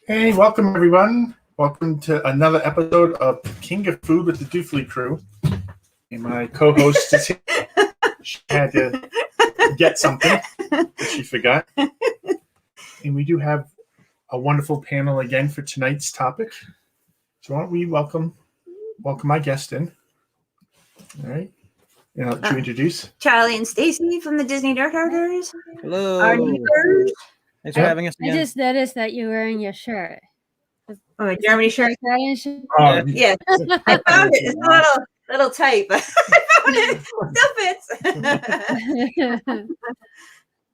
Hey, welcome everyone. Welcome to another episode of King of Food with the Duphily Crew. And my co-host is here. She had to get something that she forgot. And we do have a wonderful panel again for tonight's topic. So why don't we welcome my guest in. All right. And I'll let you introduce. Charlie and Stacy from the Disney Nerd Herders. Hello. Our neighbors. Thanks for having us again. I just noticed that you're wearing your shirt. Oh, a Germany shirt. Yeah. I found it. It's a little tight, but I found it. Still fits.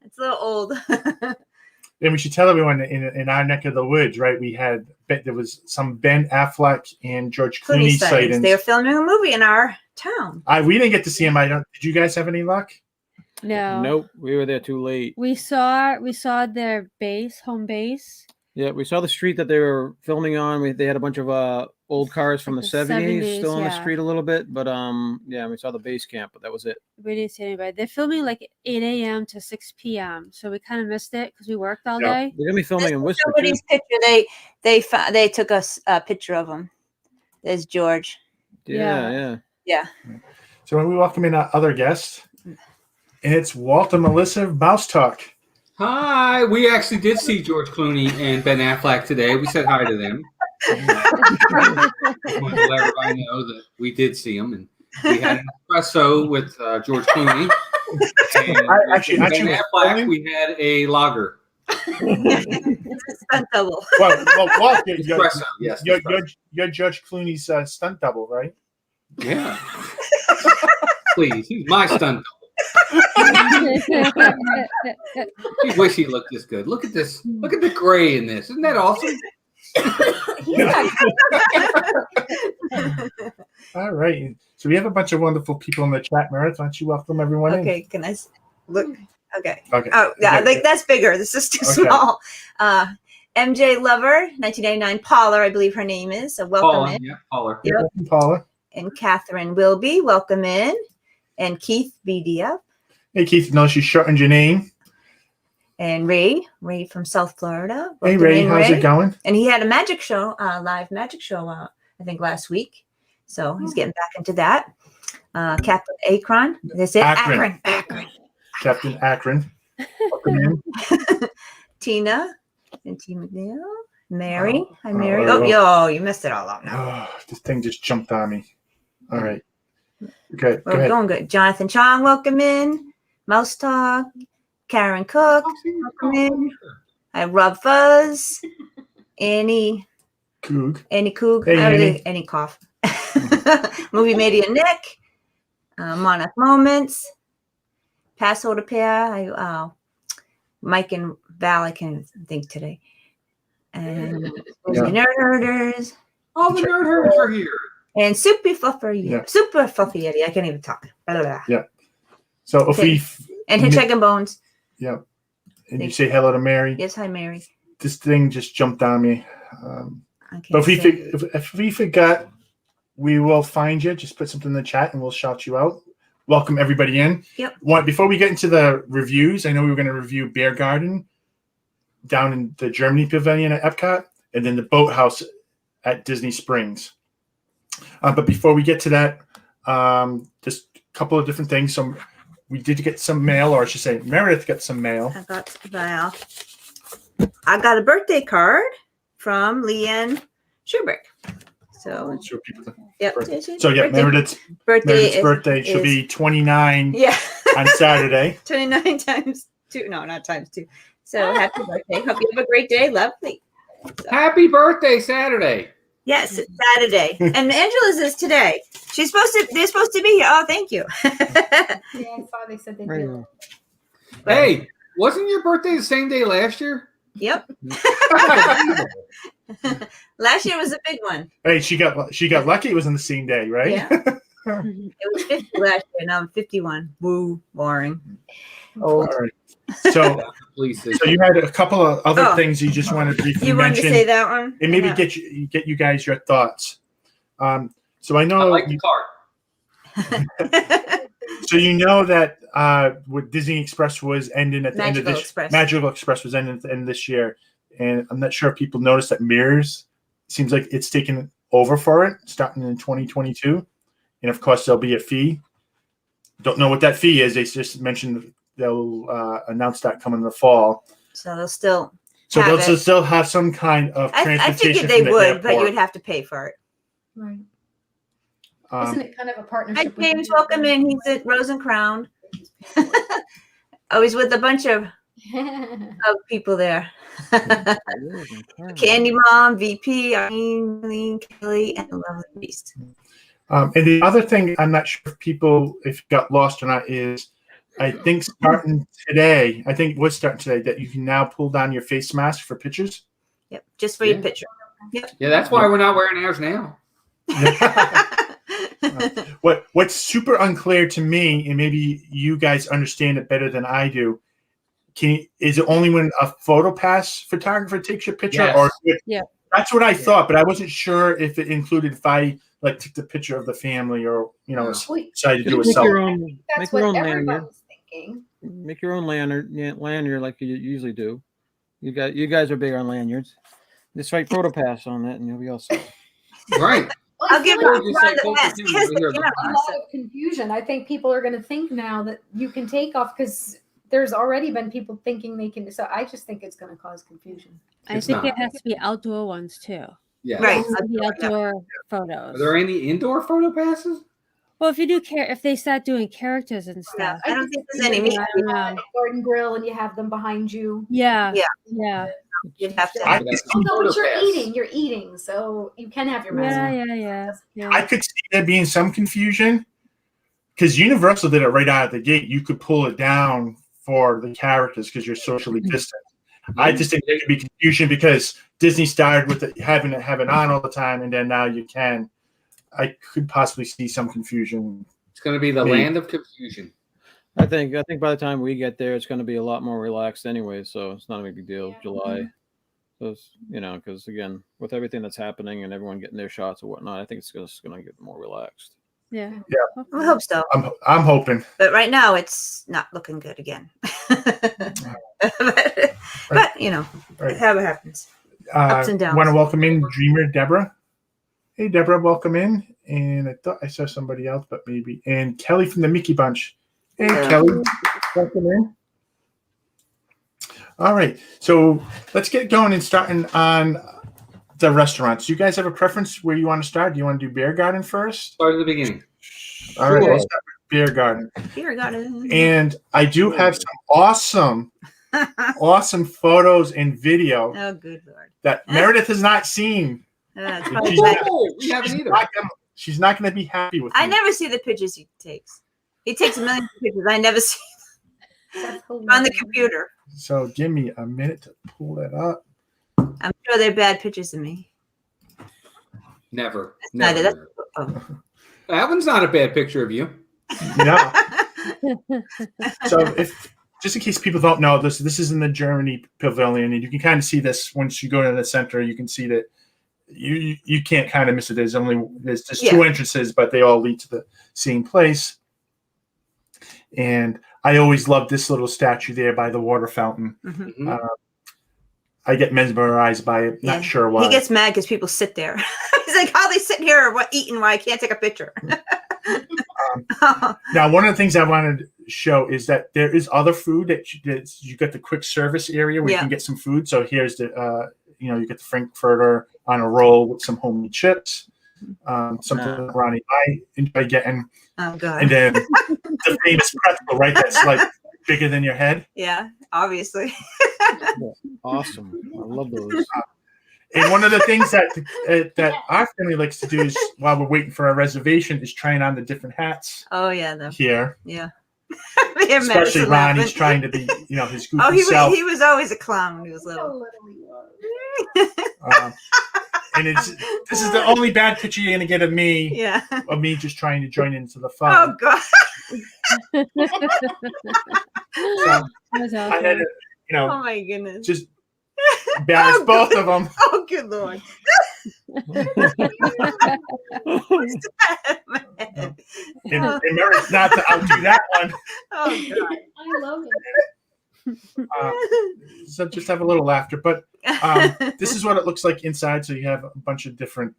It's a little old. And we should tell everyone in our neck of the woods, right? There was some Ben Affleck and George Clooney sightings. They were filming a movie in our town. We didn't get to see him. Did you guys have any luck? No. Nope. We were there too late. We saw their home base. Yeah, we saw the street that they were filming on. They had a bunch of old cars from the 70s still on the street a little bit. But we saw the base camp, but that was it. We didn't see anybody. They're filming like 8 a.m. to 6 p.m. So we kind of missed it because we worked all day. They're gonna be filming in Worcester. Somebody's picture. They took us a picture of him. There's George. Yeah. So we welcome in our other guest, and it's Walt and Melissa of Mouse Talk. Hi. We actually did see George Clooney and Ben Affleck today. We said hi to them. I want to let everybody know that we did see them, and we had an espresso with George Clooney. And Actually, Ben Affleck, we had a lager. Stunt double. Well, Walt, Espresso, yes. you're George Clooney's stunt double, right? Yeah. Please, he's my stunt double. You wish he looked this good. Look at this. Look at the gray in this. Isn't that awesome? All right. So we have a bunch of wonderful people in the chat, Meredith. Why don't you welcome everyone in? Okay, can I look? Okay. Okay. Oh, yeah, like that's bigger. This is too small. MJ Lover, 1999. Paula, I believe her name is. So welcome in. Yeah, Paula. Yep. Paula. And Catherine Wilby, welcome in. And Keith BDF. Hey, Keith. No, she shortened your name. And Ray from South Florida. Hey, Welcome Ray. in, How's it going? And he had a magic show, live magic show, I think last week. So he's getting back into that. Captain Akron. They say Akron. Captain Akron. Welcome in. Tina and T. McNeil. Mary. Hi, Mary. You messed it all up now. Oh, this thing just jumped on me. All right. Okay. We're going good. Jonathan Chong, welcome in. Mouse Talk. Karen Cook, welcome in. I have Rob Fuzz. Annie Coog. Hey, Annie Cough. Movie Media Nick. Monarch Moments. Paso de Pair. Mike and Val, I can't think today. And Nerd Herders. All the Nerd Herders are here. And Super Fluffy Eddie. I can't even talk. Blah, blah, blah. Yeah. So and Hitchhiking Bones. Yeah. And you say hello to Mary. Yes, hi, Mary. This thing just jumped on me. But if we forgot, we will find you. Just put something in the chat and we'll shout you out. Welcome everybody in. Yep. Before we get into the reviews, I know we were going to review Biergarten down in the Germany pavilion at Epcot, and then the Boathouse at Disney Springs. But before we get to that, just a couple of different things. So we did get some mail, or I should say Meredith got some mail. I got a birthday card from Leanne Schuberg. So, Meredith's birthday should be 29 on Saturday. 29 times 2. No, not times 2. So happy birthday. Hope you have a great day. Lovely. So. Happy birthday, Saturday. Yes, it's Saturday. And Angela's is today. They're supposed to be here. Oh, thank you. Yeah, I saw they said they did. Hey, wasn't your birthday the same day last year? Yep. Last year was a big one. Hey, she got lucky. It was on the same day, right? Yeah. It was 50 last year. Now I'm 51. Woo, boring. All right. So you had a couple of other things you just wanted to briefly mention. You wanted to say that one? And maybe get you guys your thoughts. So I know. I like the card. So you know that what Disney Express was ending at the end of this. Express. Magical Express was ending at the end of this year, and I'm not sure if people noticed that mirrors seems like it's taken over for it starting in 2022, and of course there'll be a fee. Don't know what that fee is. They just mentioned they'll announce that coming in the fall. So they'll still. So have they'll it. still have some kind of I transportation. figured they from the would, but you airport. would have to pay for it. Right. Isn't it kind of a partnership? Hi, with James. the- Welcome in. He's at Rose and Crown. Oh, he's with a bunch of people there. Candy Mom, VP, Eileen, Kelly, and the Lovely Beast. And the other thing, I'm not sure if people, if it got lost or not, is I think starting today, that you can now pull down your face mask for pictures. Yep, just for your picture. Yep. Yeah, that's why we're not wearing ours now. What's super unclear to me, and maybe you guys understand it better than I do, is it only when a PhotoPass photographer takes your picture? Yes. Or Yeah. That's what I thought, but I wasn't sure if it included if I took the picture of the family or No. decided to do a Make your selfie. own, That's make your what own lanyard. everyone's thinking. Make your own lanyard like you usually do. You guys are big on lanyards. Just write PhotoPass on it, and you'll be all set. Right. Well, I'll I give feel her like you say the both best. of He you has over the here. camera. a lot of confusion. I think people are going to think now that you can take off because there's already been people thinking they can. So I just think it's going to cause confusion. I It's think not. it has to be outdoor ones too. Yeah. Right. The outdoor Are photos. there any indoor photo passes? Well, if you do if they start doing characters and Yeah, stuff. I don't think there's You any have meat. a garden grill and you have them behind you. Yeah. Yeah. Yeah. You'd have to. I But that's Oh, no, but you're PhotoPass. eating. You're eating, so you can have your mask. Yeah. I could see there being some confusion because Universal did it right out of the gate. You could pull it down for the characters because you're socially distant. I just think there could be confusion because Disney started with having it on all the time, and then now you can. I could possibly see some confusion. It's going to be the Me. land of confusion. I think by the time we get there, it's going to be a lot more relaxed anyway, so it's not a big deal. July, so it's, because again, with everything that's happening and everyone getting their shots or whatnot, I think it's just going to get more relaxed. Yeah. I hope so. I'm hoping. But right now, it's not looking good again. but Right. how it happens. Ups and downs. Want to welcome in Dreamer Deborah. Hey, Deborah, welcome in. And I thought I saw somebody else, but maybe. And Kelly from the Mickey Bunch. Hey, Yeah. Kelly, welcome in. All right, so let's get going and starting on the restaurants. You guys have a preference where you want to start? Do you want to do Biergarten first? Start at the beginning. All right, Sure. let's start with Biergarten. Biergarten. And I do have some awesome photos and video Oh, good Lord. that Meredith has not seen. That's She's probably not- bad. Oh, we haven't either. She's not going to be happy with I me. never see the pictures he takes. He takes a million pictures. I never see That's them on the computer. So give me a minute to pull that up. I'm sure they're bad pictures of me. Never. Neither. Never. That one's not a bad picture of you. No. So if just in case people don't know, this is in the Germany pavilion, and you can kind of see this once you go to the center. You can see that you can't kind of miss it. There's just two entrances, but they all lead to the same place. And I always love this little statue there by the water fountain. Mhm. Mhm. I get mesmerized by it. Yeah. Not sure why. He gets mad because people sit there. He's like, how are they sitting here eating while I can't take a picture? Now, one of the things I wanted to show is that there is other food that you got the quick service area where you Yeah. can get some food. So here's the, you get the Frankfurter on a roll with some homemade chips, something Ronnie I enjoy getting, Oh, God. and then the famous pretzel, right? That's like bigger than your head. Yeah, obviously. Awesome. I love those. And one of the things that our family likes to do is while we're waiting for our reservation is trying on the different hats Oh, yeah. here. Yeah. Especially Ronnie's trying to be, his goofy Oh, self. he was always a clown when he was little. And this is the only bad picture you're gonna get of me, Yeah. of me just trying to join into the fun. Oh, God. So That's I awesome. had to, Oh, my goodness. just balance Oh, both of them. Oh, good Lord. And Meredith's not to outdo that one. Oh, God. I love it. So just have a little laughter. But this is what it looks like inside. So you have a bunch of different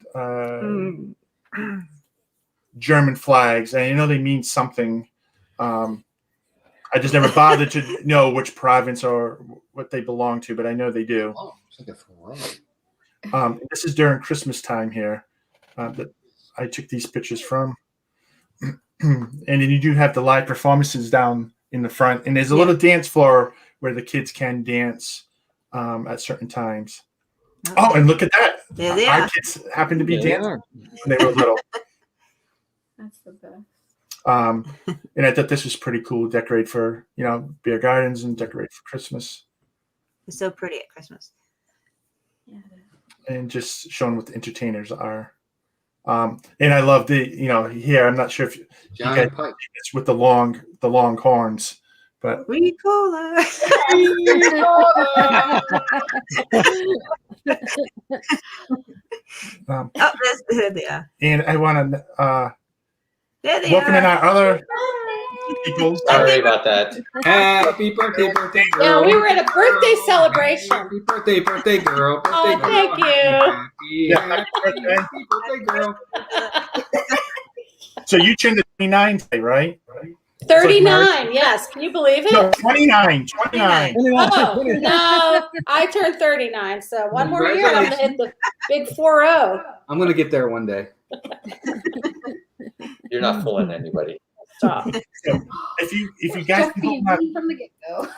German flags, and you know they mean something. I just never bothered to know which province or what they belong to, but I know they do. Oh, it's like a throne. This is during Christmas time here that I took these pictures from. And then you do have the live performances down in the front, and there's a little dance floor where the kids can dance at certain times. Oh, and look at that! There they Our are. kids happen to be There they dancing are. when they were little. That's the best. And I thought this was pretty cool. Decorate for beer gardens and decorate for Christmas, It's so pretty at Christmas. Yeah. and just showing what the entertainers are. And I love the here. I'm not sure if Giant pipe. it's with the long horns, but Ricola. um, Oh, there they are. and I want to There they welcome in are. our other people. Sorry about that. Happy birthday, birthday girl. Yeah, we were at a birthday celebration. Happy birthday, birthday girl. Birthday Oh, girl. thank you. Yeah, Happy birthday, girl. So you turned the 29 today, right? 39, yes. Can you believe it? No, 29. 29. Oh, no. I turned 39. So one more year and I'm going to hit the big 4-0. I'm going to get there one day. You're not fooling anybody. Stop. If you guys Don't can be hold on, mean from the get-go.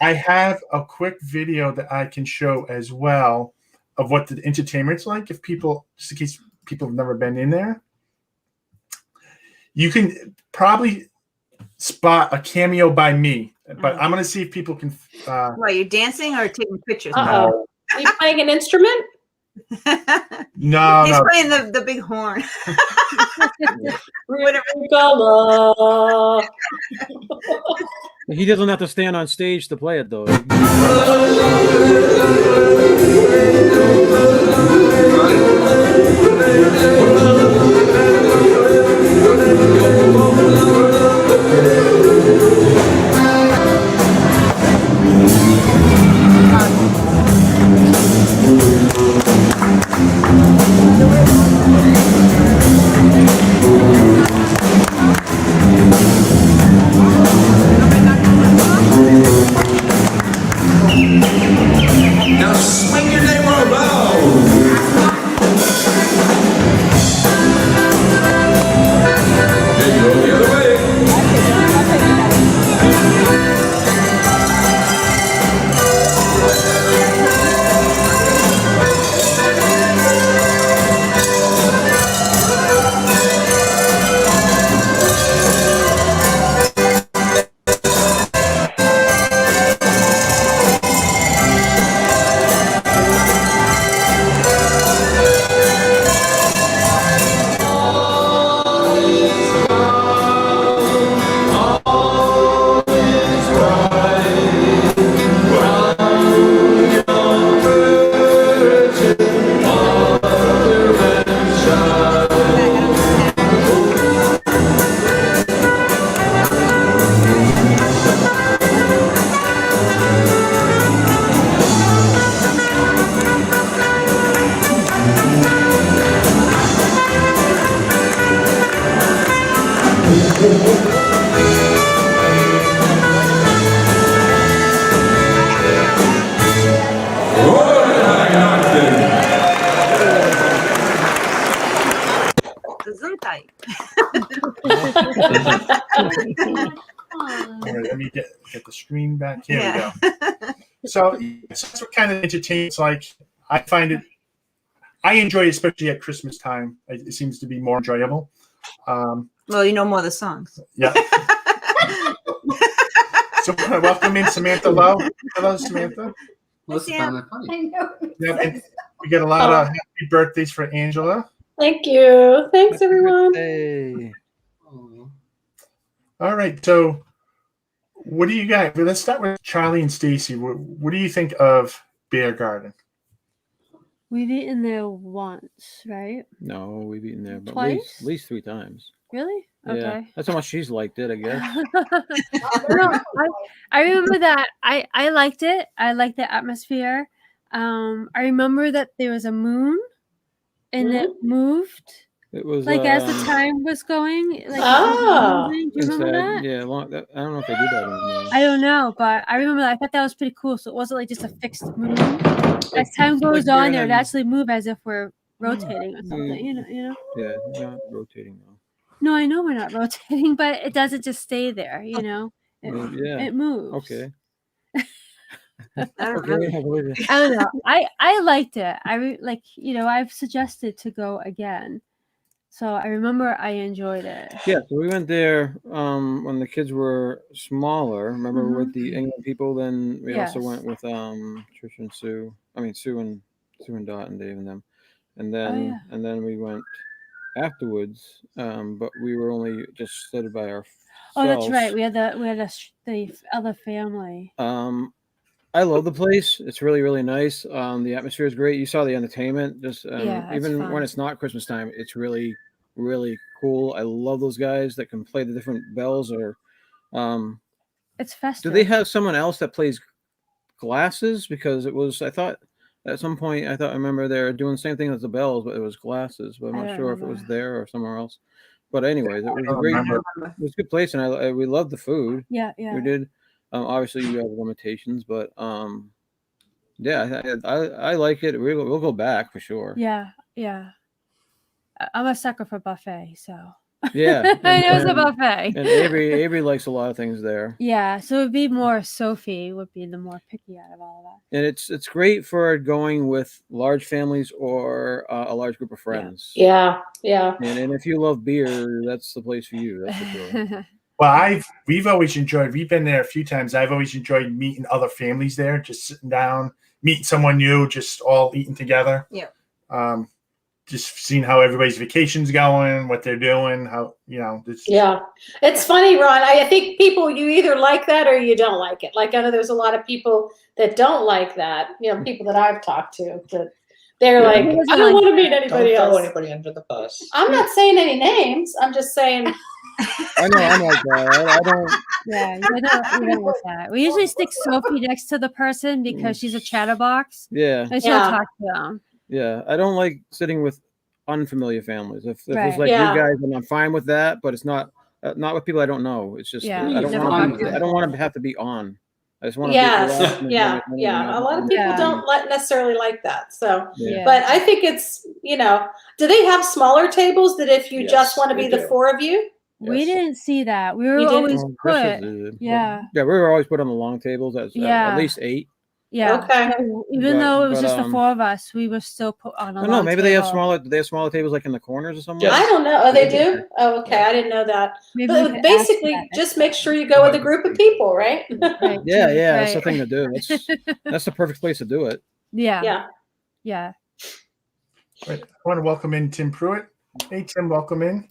I have a quick video that I can show as well of what the entertainment's like. If people, just in case people have never been in there, you can probably spot a cameo by me, but I'm going to see if people can. What, you're dancing or taking pictures? Uh-oh. Are you playing an instrument? No, He's no. playing the big horn. Whatever. Ricola. He doesn't have to stand on stage to play it, though. Now swing your name on a bow. Then go the other way. Gesundheit. All right, let me get the screen back. Here Yeah. we go. So that's what kind of entertainment's like. I find it. I enjoy it, especially at Christmas time. It seems to be more enjoyable. Well, you know more of the songs. Yeah. So welcome in Samantha Lowe. Hello, Samantha. Melissa Sam. found that funny. I know. Yeah, and we got a lot of happy birthdays for Angela. Thank you. Thanks, everyone. Hey. Aw. All right, so what do you got? Well, let's start with Charlie and Stacy. What do you think of Biergarten? We've eaten there once, right? No, we've eaten there but Twice? at least 3 times. Really? Yeah, Okay. that's how much she's liked it, I guess. No, I remember that I liked it. I liked the atmosphere. I remember that there was a moon and it moved It was like as the time was going. Like it was Ah. moving. Do you it's remember that, that? yeah, I don't know if they do that anymore. I don't know, but I remember that. I thought that was pretty cool. So it wasn't like just a fixed moon. As time goes like on, you're it in would a- actually move as if we're rotating or something. You know. Yeah, not rotating though. No, I know we're not rotating, but it doesn't just stay there. You know, Yeah. it moves. Okay. I don't Okay, remember. I believe it. I don't know. I liked it. Like I've suggested to go again, so I remember I enjoyed it. Yeah, so we went there when the kids were smaller. Remember with the England people. Then we also went with Trish and Sue. I mean Sue and Dot and Dave and them. And then and then we went afterwards. But we were only just stood by ourselves. Oh, that's right. We had the other family. I love the place. It's really, really nice. The atmosphere is great. You saw the entertainment. Just Yeah, it's even fun. when it's not Christmas time, it's really, really cool. I love those guys that can play the different bells. Or It's festive. do they have someone else that plays glasses? Because it was, I thought at some point, I remember they're doing the same thing as the bells, but it was glasses. But I'm I not don't sure if it was remember. there or somewhere else. But anyways, it was I a great. remember. It was a good place, and we loved the food. Yeah. We did. Obviously, you have limitations, but yeah, I like it. We'll go back for sure. Yeah. I'm a sucker for buffet, so Yeah, I know it's a buffet. And Avery likes a lot of things there. Yeah, so it'd be more Sophie would be the more picky out of all of us. And it's great for going with large families or a large group of friends. Yeah. And if you love beer, that's the place for you. That's for sure. Well, we've always enjoyed. We've been there a few times. I've always enjoyed meeting other families there, just sitting down, meeting someone new, just all eating together. Yeah. Just seeing how everybody's vacation's going, what they're doing, how Yeah. It's funny, Ron. I think people, you either like that or you don't like it. Like I know there's a lot of people that don't like that. People that I've talked to that they're like, I don't want to meet anybody Don't throw else. anybody under the bus. I'm not saying any names. I'm just saying. I know I'm like that. I don't. Yeah, you don't want that. We usually stick Sophie next to the person because she's a chatterbox. Yeah. And she'll talk to them. Yeah, I don't like sitting with unfamiliar families. If Right. it's like Yeah. you guys, then I'm fine with that. But it's not with people I don't know. It's just Yeah. I don't Never want mind. to. I don't want to have to be on. I just want to. Yes. Yeah. A lot of people Yeah. don't necessarily like that. So, Yeah. but I think it's, do they have smaller tables that if you Yes, just want to they be the do. four of you? We Yes. didn't see that. We were You didn't? always put. Yeah. Yeah, we were always put on the long tables. At Yeah. least 8. Yeah. Okay. So even though it was just the but, four of us, we were still put on a I don't know. long Maybe they have table. smaller. Do they have smaller tables like in the corners or somewhere? I don't know. Oh, they do? Oh, okay. I didn't know that. Maybe we But could ask basically, that next just make sure you go with a group of people, right? Right, Yeah, right. that's the thing to do. That's the perfect place to do it. Yeah. Yeah. Right. I want to welcome in Tim Pruitt. Hey, Tim, welcome in.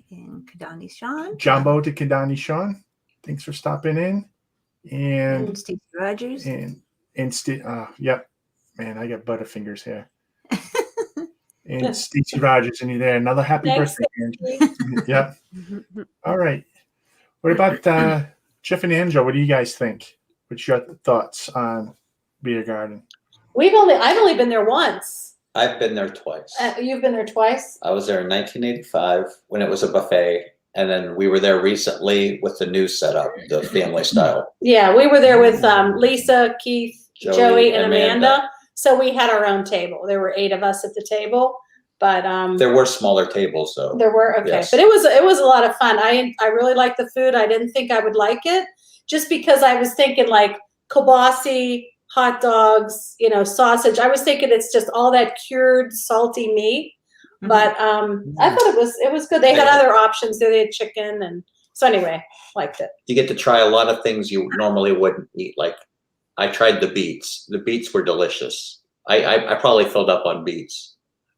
And Kadani Sean. Jumbo to Kadani Sean. Thanks for stopping in. And And Stacey Rogers. yep. Man, I got butterfingers here. And Stacey Rogers, and you there. Another happy Thanks, birthday. Angie. Yep. All right. What about Jeff and Angela? What do you guys think? What's your thoughts on Biergarten? I've only been there once. I've been there twice. You've been there twice? I was there in 1985 when it was a buffet, and then we were there recently with the new setup, the family style. Yeah, we were there with Lisa, Keith, Joey, and Amanda. So we had our own table. There were 8 of us at the table, but There were smaller tables though. there were Yes. but it was a lot of fun. I really liked the food. I didn't think I would like it, just because I was thinking like kielbasa, hot dogs, sausage. I was thinking it's just all that cured salty meat. But I thought it was good. They had other options there. They had chicken, and so anyway, liked it. You get to try a lot of things you normally wouldn't eat. Like I tried the beets. The beets were delicious. I probably filled up on beets.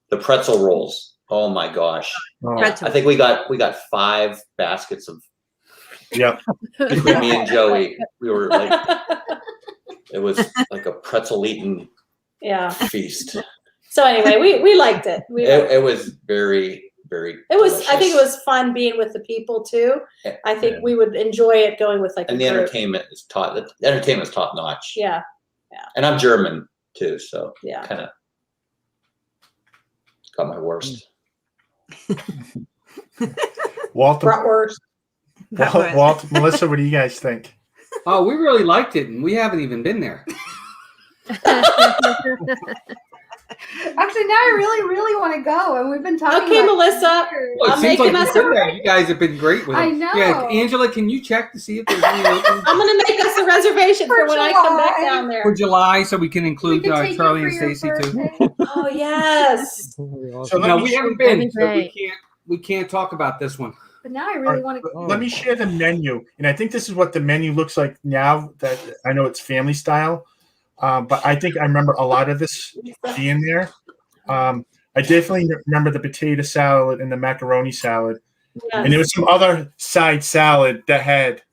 The pretzel rolls. Oh my gosh. Pretzel. I think we got 5 baskets of Yep. between me and Joey. We were like, it was like a pretzel eating Yeah. feast. So anyway, we liked it. It was very, very. It was. I think it delicious. was fun being with the people too. Yeah. I think we would enjoy it going with like. And a the group. entertainment is top. The entertainment is top notch. Yeah. And I'm German too, so Yeah. kind of got my worst. Walt, Bratwurst. Walt, Melissa, what do you guys think? Oh, we really liked it, and we haven't even been there. Actually, now I really want to go, and we've been talking. Okay, about Melissa. Well, I'm it seems like making you've us been a- there. You guys have been great with it. I know. Yeah, Angela, can you check to see if there's any open I'm gonna make us a reservation for when I come back July. down for there. July so we can We include can take you Charlie for and your Stacy too? birthday. Oh yes. So No, let me we share, haven't been, That'd be so great. we can't talk about this one. But now I really want to. let me share the menu, and I think this is what the menu looks like now. That I know it's family style, but I think I remember a lot of this being there. I definitely remember the potato salad and the macaroni salad, and there was some other side salad that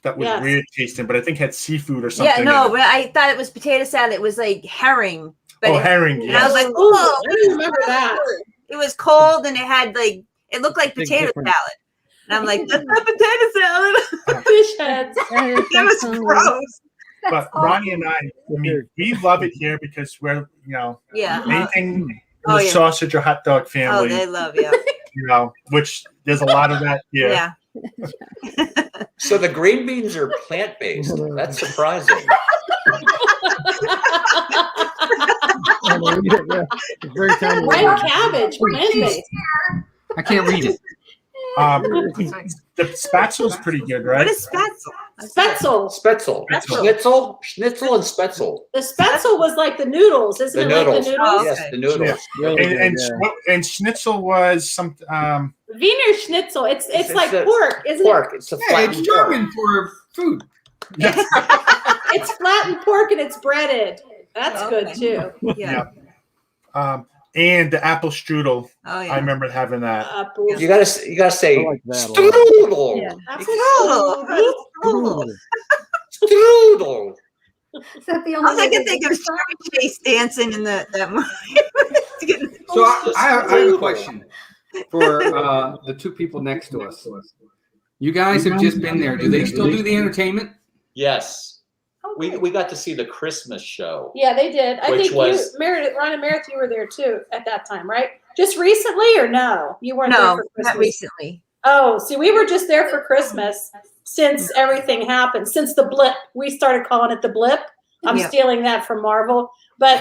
was Yes. weird tasting, but I think had seafood or something. Yeah, in no, it. but I thought it was potato salad. It was like herring. But Oh, it- herring. and I was Yes. like, Ooh, oh, I don't remember that. It was cold and it had like it looked like Big potato difference. salad. And I'm like, that's not potato salad. Fish heads. It was gross. But Ronnie and I mean, we love it here because we're, Yeah. anything in Oh, the yeah. sausage or hot dog Oh, family, they love you. which there's a lot of that here. Yeah. So the green beans are plant based. That's surprising. It's very tiny. White cabbage, plant-based. I can't read it. The spatzel's pretty good, What right? is spatzel? Spetzel. Spätzle, Spetzel. schnitzel, and spätzle. The spetzel was like the noodles, isn't The it? Like noodles. the noodles? Oh, Yes, the noodles. Really And, good, and, and schnitzel was some. Wiener Schnitzel. It's like a pork, isn't Pork. It's a Yeah, flattened it's pork. German for food. it? It's flattened pork and it's breaded. That's good too. Yeah. And the apple strudel. Oh I yeah. remember having that. You gotta say I like that a lot. strudel. Yeah. Strudel. Strudel. Is that the only? All I way can they think do of is that? Chevy Chase dancing in that movie. So I have a question for the two people next to us. You guys have just been there. Do they still do the entertainment? Yes. We got to see the Christmas show. Yeah, they did. I Which think was- you, Meredith, Ron and Meredith, you were there too at that time, right? Just recently or no? You weren't there No, for not Christmas. recently. Oh, see, we were just there for Christmas since everything happened, since the blip. We started calling it the blip. I'm Yeah. stealing that from Marvel. But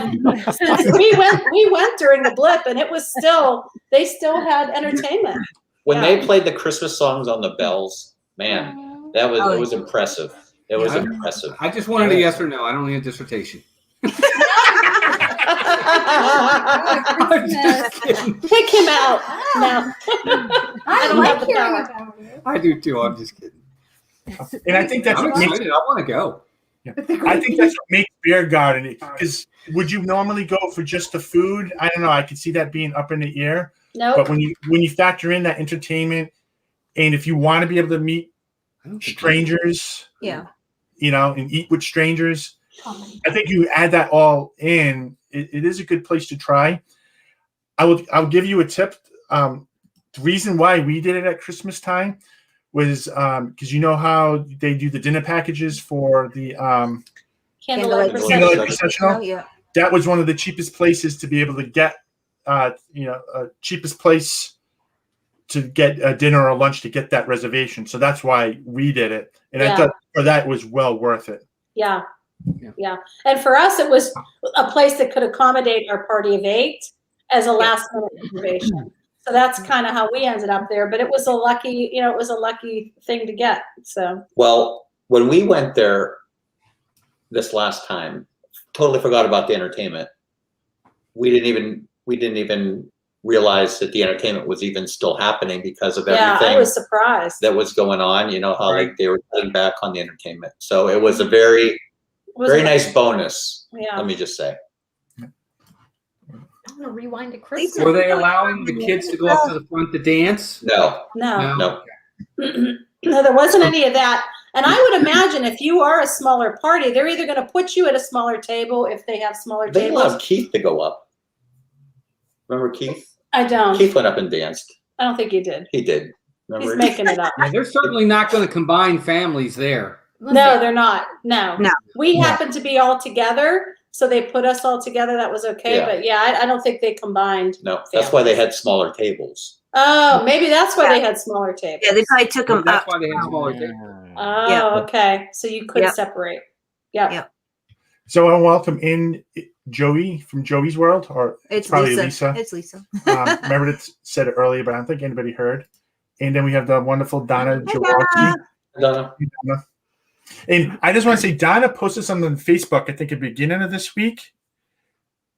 since we went during the blip and they still had entertainment. When Yeah. they played the Christmas songs on the bells, man, it was impressive. It was impressive. I just wanted a yes or no. I don't need a dissertation. I'm just kidding. Pick him out. No. I don't have like the hearing power. about it. I do too. I'm just kidding. And I think that's I'm what makes. excited. I want to go. I think that's what makes Biergarten. Because would you normally go for just the food? I don't know. I could see that being up in the air. Nope. But when you factor in that entertainment, and if you want to be able to meet strangers, Yeah. and eat with strangers, I think you add that all in. It is a good place to try. I'll give you a tip. The reason why we did it at Christmas time was because you know how they do the dinner packages for the Candlelight Candlelight candlelight procession. processional. Oh yeah. That was one of the cheapest places to be able to get, cheapest place to get a dinner or lunch to get that reservation. So that's why we did it. And I Yeah. thought for that it was well worth it. Yeah. Yeah. And for us, it was a place that could accommodate our party of 8 as a last minute reservation. So that's kind of how we ended up there. But it was a lucky thing to get. So Well, when we went there this last time, totally forgot about the entertainment. We didn't even realize that the entertainment was even still happening because of yeah, everything I was surprised. that was going on. You know how like they were cutting back on the entertainment. So it was a very nice bonus. Yeah. Let me just say. I'm gonna rewind to Christmas. Were they allowing the kids to go up to the front to dance? No, No. no. No, there wasn't any of that. And I would imagine if you are a smaller party, they're either going to put you at a smaller table if they have smaller They allowed tables. Keith to go up. Remember Keith? I don't. Keith went up and danced. I don't think you did. He did. Remember? He's making it up. Yeah, they're certainly not going to combine families there. No, they're not. No. No. We happened to be all together, so they put us all together. That was okay. Yeah. But yeah, I don't think they combined. No, that's why they had smaller tables. Oh, maybe that's why they had smaller tables. Yeah, they probably took them That's up. why they had smaller tables. Oh, Yeah. okay. So you could Yep. separate. Yeah. Yep. So I want to welcome in Joey from Joey's World, or It's probably Lisa. Lisa. It's Lisa. Remember that said it earlier, but I don't think anybody heard. And then we have the wonderful Donna Hi, Jaworski. Donna. Donna. And I just want to say, Donna posted something on Facebook, I think at the beginning of this week,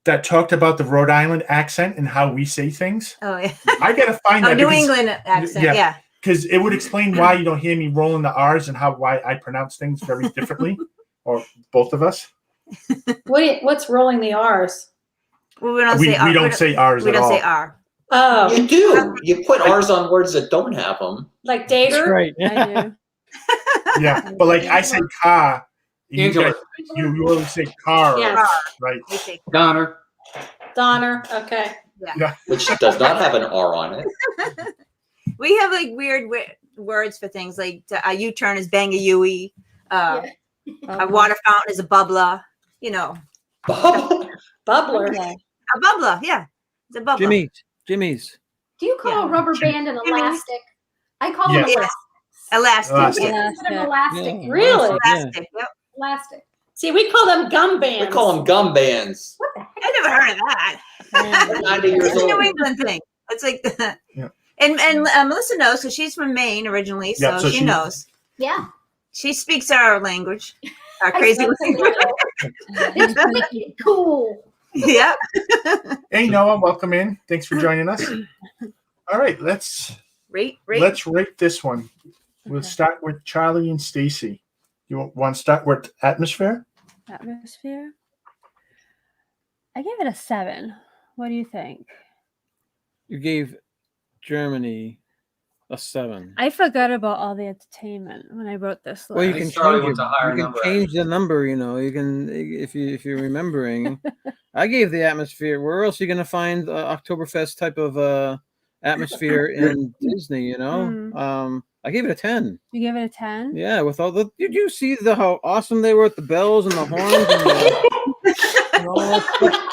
that talked about the Rhode Island accent and how we say things. Oh, yeah. I got to find Oh, that. New because- England accent. Yeah. Because it would explain why you don't hear me rolling the R's and why I pronounce things very differently, or both of us. What's rolling the R's? Well, we don't We say R. don't say R's We at don't all. say R. Oh, You do. You put R's on words that don't have them. like That's Dater? right. I do. Yeah, but like I say car, you Angela. guys, you always say car, Yes. right? We say Donner. Donner. Okay. Which does not have an R on it. We have like weird words for things, like a U-turn is bang-a-yui. A water fountain is a bubbler. You know, Bubbler. Okay. a bubbler. Yeah, it's a bubbler. Jimmy's. Do you call Yeah. a rubber band an elastic? I call them Yes. Elastic. Elastic. Yeah. an elastic. Yeah. Really? Elastic. Yep. Elastic. See, we call them gum bands. We call them gum bands. What the heck? I never heard of that. They're 90 years It's a New old. England thing. It's like that. Yeah. And Melissa knows because she's from Maine originally, so, Yeah, so she she- knows. Yeah. She speaks our language, our I crazy speak language. It's wicked cool. Yeah. Hey Noah, welcome in. Thanks for joining us. All right, let's Rate. rate this one. We'll start with Charlie and Stacy. You want to start with atmosphere? Atmosphere. I gave it a 7. What do you think? You gave Germany a 7. I forgot about all the entertainment when I wrote this list. Well, you I can think Charlie change wants it. a higher You can number. change the number. You know, you can if you're remembering. I gave the atmosphere. Where else are you gonna find Oktoberfest type of atmosphere in Disney? You know, I gave it a 10. You gave it a 10? Yeah, with all the did you see how awesome they were with the bells and the horns and all that stuff?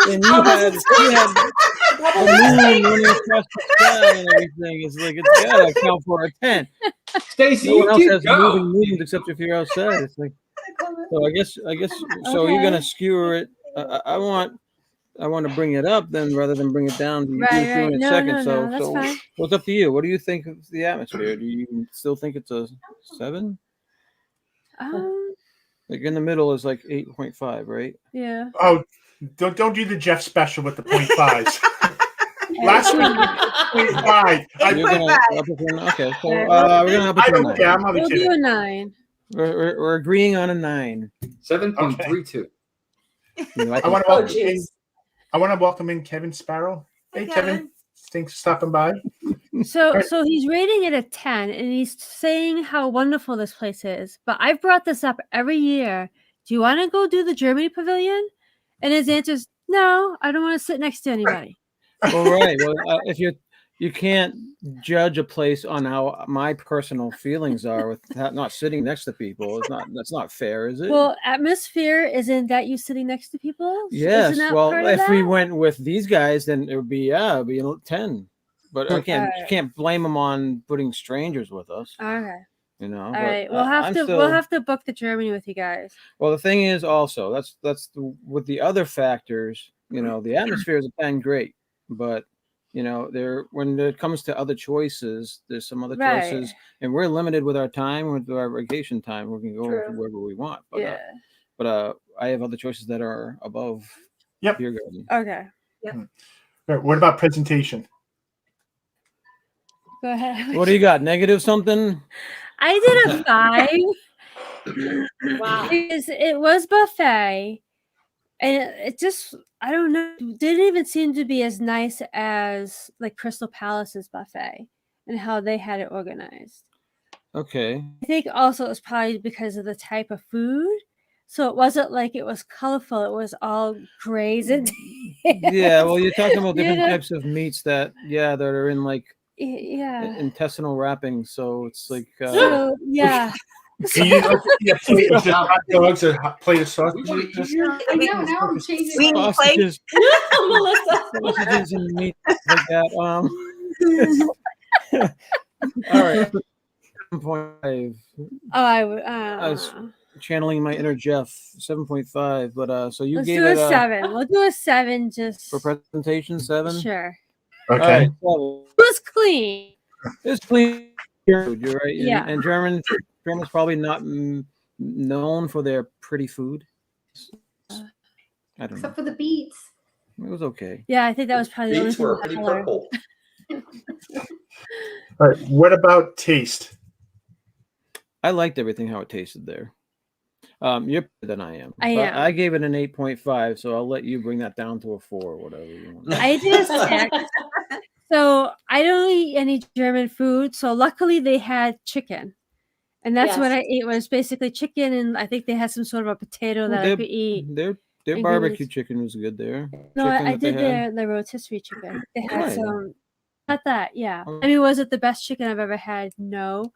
And you had the moon running across the sky and everything. It's like it's gotta account for a 10. Stacy, No one you else keep has going. moving mediums except if you're outside. It's like so. I guess. So you're gonna skewer it. I want to bring it up then rather than bring it down. You Right, do it right. in a No, second. no, so no, that's fine. what's up to you? What do you think of the atmosphere? Do you still think it's a 7? Like in the middle is like 8.5, right? Yeah. Oh, don't do the Jeff special with the 0.5s. Last week, 0.5. You're gonna up it to a- okay, so we're gonna up it I to a don't care. 9. I'm only We'll do kidding. a 9. We're agreeing on a 9. 7.32. You know, I want Oh, to welcome in. jeez. I want to welcome in Kevin Sparrow. Hey, Hey, Kevin. Kevin. Thanks for stopping by. So Right. so he's rating it a 10 and he's saying how wonderful this place is. But I've brought this up every year. Do you want to go do the Germany pavilion? And his answer is no, I don't want to sit next to anybody. Well, right. Well, if you can't judge a place on how my personal feelings are with not sitting next to people. That's not fair, is it? Well, atmosphere isn't that you sitting next to people? yes. Isn't that Well, part of if we that? went with these guys, then it would be it'd be a 10. But I can't you Alright. can't blame them on putting strangers with us. Okay. You know. All but right. We'll have I'm to still- we'll have to book the Germany with you guys. Well, the thing is also with the other factors. You know, the atmosphere is a 10, great, but you know, when it comes to other choices, there's some other Right. choices, and we're limited with our time, with our vacation time. We can go True. wherever we want, but Yeah. I have other choices that are above Yep. Biergarten. Okay. All right, what about presentation? Go ahead. What do you got? Negative something? I did a 5 Wow. because it was buffet, and it just I don't know didn't even seem to be as nice as like Crystal Palace's buffet and how they had it organized. Okay. I think also it's probably because of the type of food. So it wasn't like it was colorful. It was all grays and Yeah, well, you're talking about You different know? types of meats that are in like yeah. intestinal wrappings. So it's like So yeah. Can you like a plate of hot dogs or a plate of sausages? I know, now I'm changing We- my sausages, Melissa. sausages and meat like that. All right. 7.5. Oh, I was channeling my inner Jeff. 7.5. But so you let's gave do a it 7. We'll do a 7 just for presentation 7. sure. Okay. All right, 7. It was clean. It's clean food. You're right. Yeah. And Germans probably not known for their pretty food. I don't know. except for the beets. It was okay. Yeah, I think that was probably the only Beets thing were with pretty color. purple. All right. What about taste? I liked everything how it tasted there. You're better than I am. I So am. I gave it an 8.5, so I'll let you bring that down to a 4 or whatever you want. I did a 6. So I don't eat any German food. So luckily they had chicken. And that's what I ate was basically chicken, and I think they had some sort of a potato that I could eat. Their and barbecue greens. chicken was good there. No, Chicken I that they did had. their rotisserie chicken. They had Right. some, not that, yeah. Oh. I mean, was it the best chicken I've ever had? No,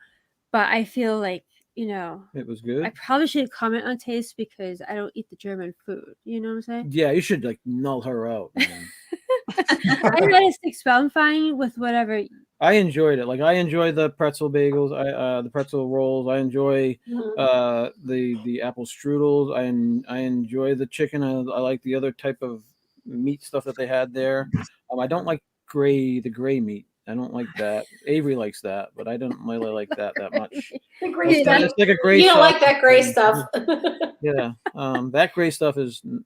but I feel like It was good. I probably should comment on taste because I don't eat the German food. You know what I'm saying? Yeah, you should like null her out. Man. I had a 6, but I'm fine with whatever. I enjoyed it. Like I enjoy the pretzel bagels, the pretzel rolls. I enjoy the apple strudels. I enjoy the chicken. I like the other type of meat stuff that they had there. I don't like the gray meat. I don't like that. Avery likes that, but I don't really like that much. The It's gray not- stuff. it's like a gray. You don't sauce. like that gray stuff. Yeah, that gray stuff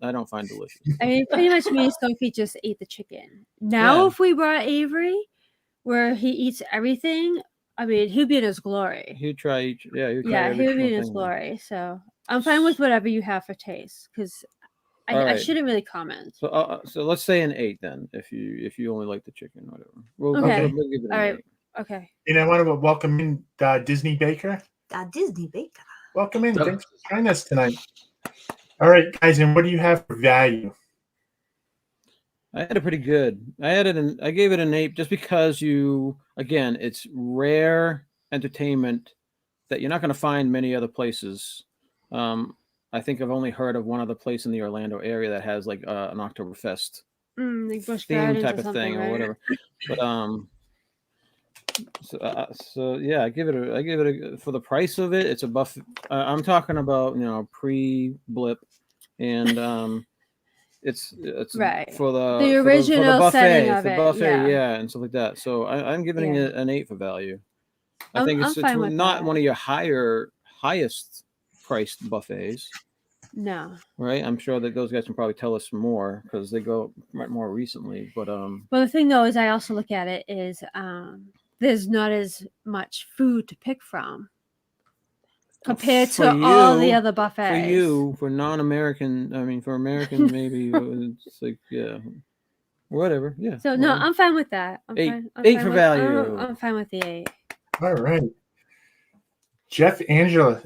I don't find delicious. I mean, pretty much me and Sophie just ate the chicken. Now, Yeah. if we brought Avery, where he eats everything, I mean, he'd be in his glory. He'd try each. Yeah, he'd try Yeah, every he would be in single his thing. glory. So I'm fine with whatever you have for taste because I Alright. shouldn't really comment. So let's say an 8 then, if you only like the chicken, whatever. Okay. We'll give it an All right. 8. Okay. And I want to welcome in Disney Baker. Disney Baker. Welcome in. Yep. Thanks for joining us tonight. All right, guys, and what do you have for value? I had it pretty good. I gave it an 8 just because it's rare entertainment that you're not going to find many other places. I think I've only heard of one other place in the Orlando area that has like an Oktoberfest Like Busch theme Gardens type or of something, thing or right? whatever. But so yeah, I give it for the price of it. It's a buff. I'm talking about pre-blip, and it's Right. for the The for original buffet, setting of the it, buffet, yeah. and stuff like that. So I'm giving Yeah. it an 8 for value. I I'm think it's fine with not that. one of your highest priced buffets, No. right? I'm sure that those guys can probably tell us more because they go more recently. But Well, the thing though is, I also look at it is there's not as much food to pick from compared For to all the you- other buffets. for non-American, I mean, for Americans, maybe it's like, yeah, whatever. Yeah. So no, whatever. I'm fine with that. I'm 8. fine. I'm 8 fine for with- value. I'm fine with the 8. All right. Jeff, Angela,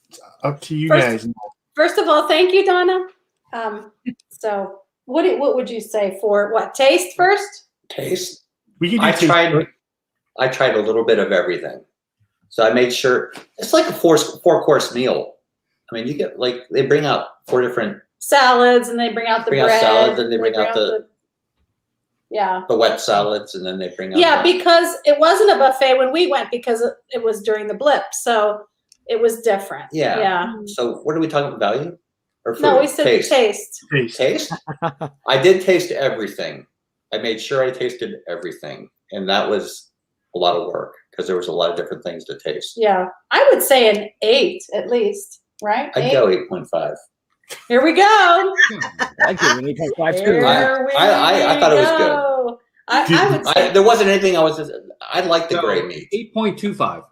it's up to you First- guys. First of all, thank you, Donna. So what would you say for what taste first? Taste. We can do I taste tried. first. I tried a little bit of everything, so I made sure it's like a four-course meal. I mean, you get like they bring out 4 different Salads, and they bring out the Bring out bread. salads, and they bring out yeah. the wet salads, and then they bring out Yeah, the- because it wasn't a buffet when we went because it was during the blip, so it was different. Yeah. Yeah. So what are we talking about? Value or food? No, we said taste. taste. Taste. Taste. I did taste everything. I made sure I tasted everything, and that was a lot of work because there was a lot of different things to taste. Yeah. I would say an 8 at least, right? I'd 8? go 8.5. Here we go. I give it an 8.5 too. Here I thought it was good. go. I would say There wasn't anything I like the So, gray meat. 8.25.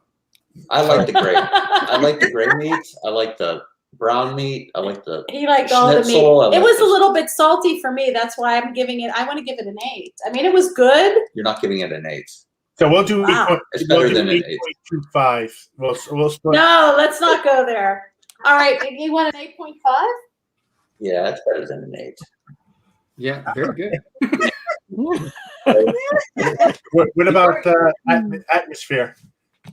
I like the gray. I like the gray meat. I like the brown meat. I like the. he liked all the meat. Schnitzel, I It like was a this. little bit salty for me. That's why I'm giving it. I want to give it an 8. I mean, it was good. You're not giving it an 8. So we'll do Wow. It's better than an 8. 8.25. We'll split. No, let's not go there. All right, you want an 8.5? Yeah, that's better than an 8. Yeah, very good. What about atmosphere?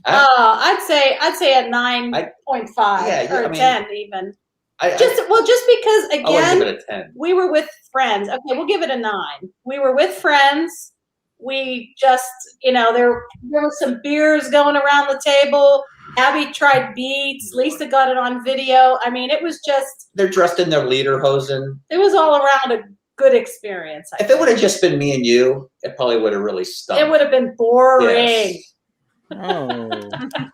I'd say a 9.5 Yeah, or I a mean, 10 even. I Just because I would again, give it a 10. we were with friends. Okay, we'll give it a 9. We were with friends. We just, there was some beers going around the table. Abby tried beats. Lisa got it on video. I mean, it was just. They're dressed in their lederhosen. It was all around a good experience. If it would have just been me and you, it probably would have really stunk. It would have been boring. Yes. Oh.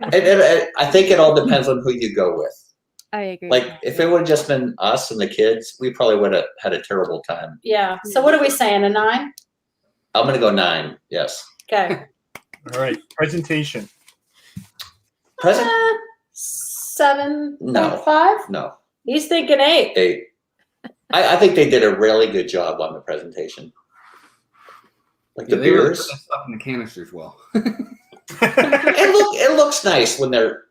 I think it all depends on who you go with. I agree. Like, if it would have just been us and the kids, we probably would have had a terrible time. Yeah. So what are we saying? A 9? I'm going to go 9. Yes. Okay. All right. Presentation. Present? 7.5? No. He's thinking 8. 8. I think they did a really good job on the presentation. Like the they really beers. put that stuff in the canisters well. It looks nice when they're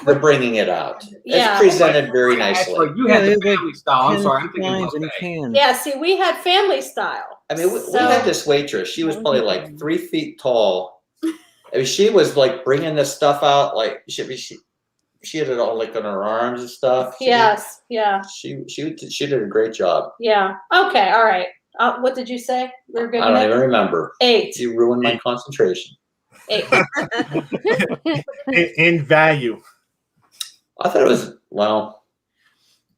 bringing it out. Yeah. It's presented very nicely. Well, you had the family style. I'm sorry, I'm thinking in buffet. cans. Yeah, see, we had family style. I mean, we had this waitress. She was probably like 3 feet tall. I mean, she was like bringing this stuff out. Like she had it all like on her arms and stuff. Yes. Yeah. She did a great job. Yeah. Okay. All right. What did you say? We're good. I don't even remember. 8. You ruined my concentration. 8. In value. I thought it was, well,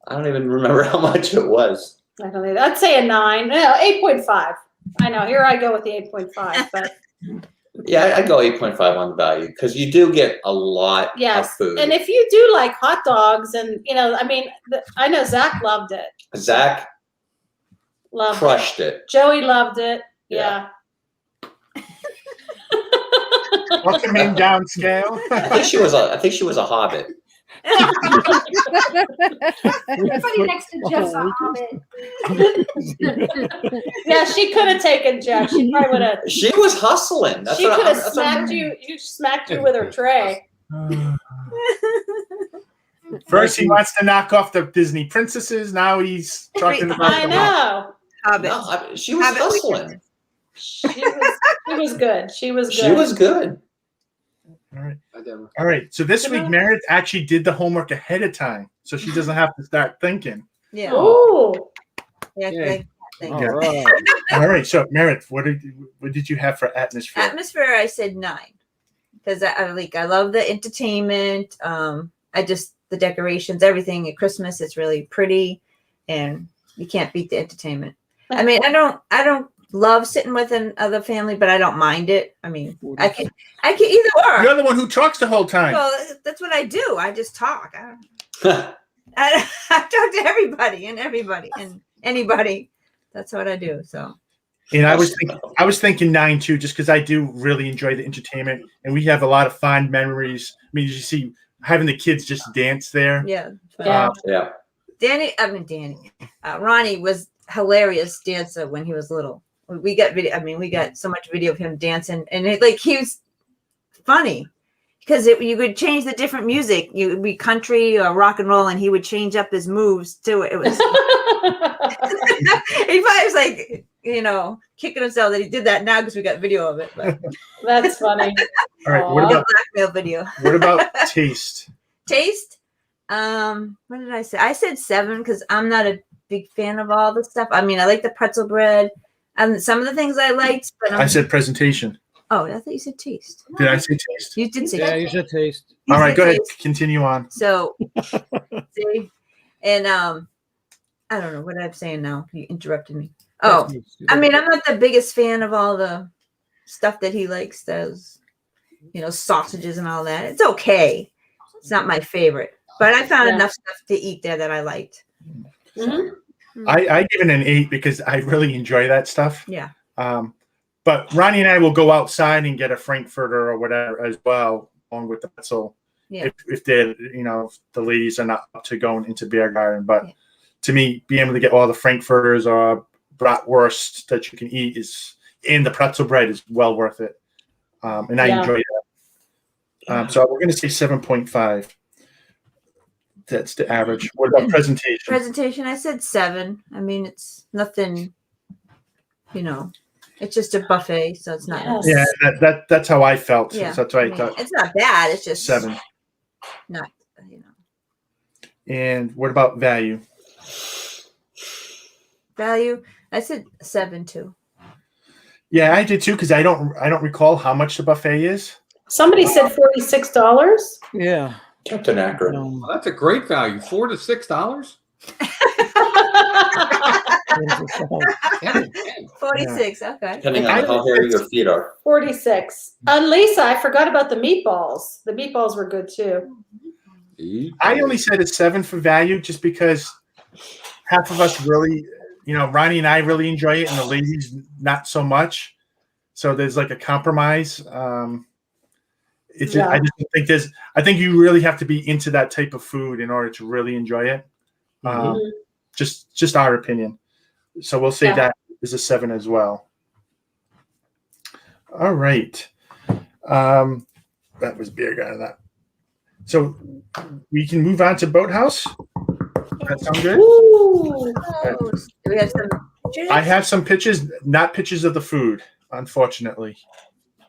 I don't even remember how much it was. I don't know. I'd say a 9. No, 8.5. I know. Here I go with the 8.5. But Yeah, I'd go 8.5 on the value because you do get a lot of yes. food. And if you do like hot dogs and, I mean, I know Zach loved it. Zach Loved crushed it. Joey loved it. Yeah. Yeah. Welcome in downscale. I think she was a hobbit. Everybody next to Jeff's a hobbit. Yeah, she could have taken Jeff. She probably would have. She was hustling. That's She what could have that's what I'm- smacked you. You smacked you with her tray. First, he wants to knock off the Disney princesses. Now he's talking about I the know. Hobbit. No, she was Hobbit hustling. She was good. She was good. She was good. All right. I never- All right. So this week, Meredith actually did the homework ahead of time, so she doesn't have to start thinking. Yeah. Ooh. Yeah. Yay. Thank All you. right. All right. So Meredith, what did you have for atmosphere? Atmosphere, I said 9 because I love the entertainment. The decorations, everything at Christmas. It's really pretty, and you can't beat the entertainment. I mean, I don't love sitting with another family, but I don't mind it. I mean, I can either or. You're the one who talks the whole time. Well, that's what I do. I just talk. I talk to everybody and anybody. That's what I do. So. And I was thinking 9 too, just because I do really enjoy the entertainment, and we have a lot of fond memories. I mean, you see having the kids just dance there. Yeah. Yeah. Yeah. Ronnie was hilarious dancer when he was little. We got video. I mean, we got so much video of him dancing, and he was funny because you could change the different music. You would be country or rock and roll, and he would change up his moves to it. It was. He probably was like, kicking himself that he did that now because we got video of it. But. That's funny. All right. What about blackmail video? What about taste? Taste? What did I say? I said 7 because I'm not a big fan of all the stuff. I mean, I like the pretzel bread and some of the things I liked, but I said presentation. Oh, I thought you said taste. Did I say taste? You did say Yeah, taste. you should taste. All right, go ahead. taste. Continue on. So, see, and I don't know what I'm saying now. You interrupted me. Oh, I mean, I'm not the biggest fan of all the stuff that he likes. Those, sausages and all that. It's okay. It's not my favorite, but I found enough stuff to eat there that I liked. Mm-hmm. I give it an 8 because I really enjoy that stuff. Yeah. But Ronnie and I will go outside and get a Frankfurter or whatever as well, along with the pretzel. Yeah. If they're, if the ladies are not up to going into Biergarten. But to me, being able to get all the Frankfurters or bratwurst that you can eat and the pretzel bread is well worth it. And I enjoy that. So we're going to say 7.5. That's the average. What about presentation? Presentation, I said 7. I mean, it's nothing, it's just a buffet, so it's not. Yes. Yeah, that's how I felt. Yeah, So that's why I mean, thought it's not bad. It's just 7. not, And what about value? Value, I said 7 too. Yeah, I did too, because I don't recall how much the buffet is. Somebody said $46. Yeah. Captain Akron. Well, that's a great value. $4 to $6. 46. Okay. Depending on how hairy your feet are. 46. Lisa, I forgot about the meatballs. The meatballs were good too. I only said it's 7 for value, just because half of us really, Ronnie and I really enjoy it, and the ladies not so much. So there's like a compromise. Yeah. I just think I think you really have to be into that type of food in order to really enjoy it. Just our opinion. So we'll say that is a 7 as well. All right. That was Biergarten. That. So we can move on to Boathouse. That sound good? Ooh. Oh, do we have some pictures? I have some pictures, not pictures of the food, unfortunately.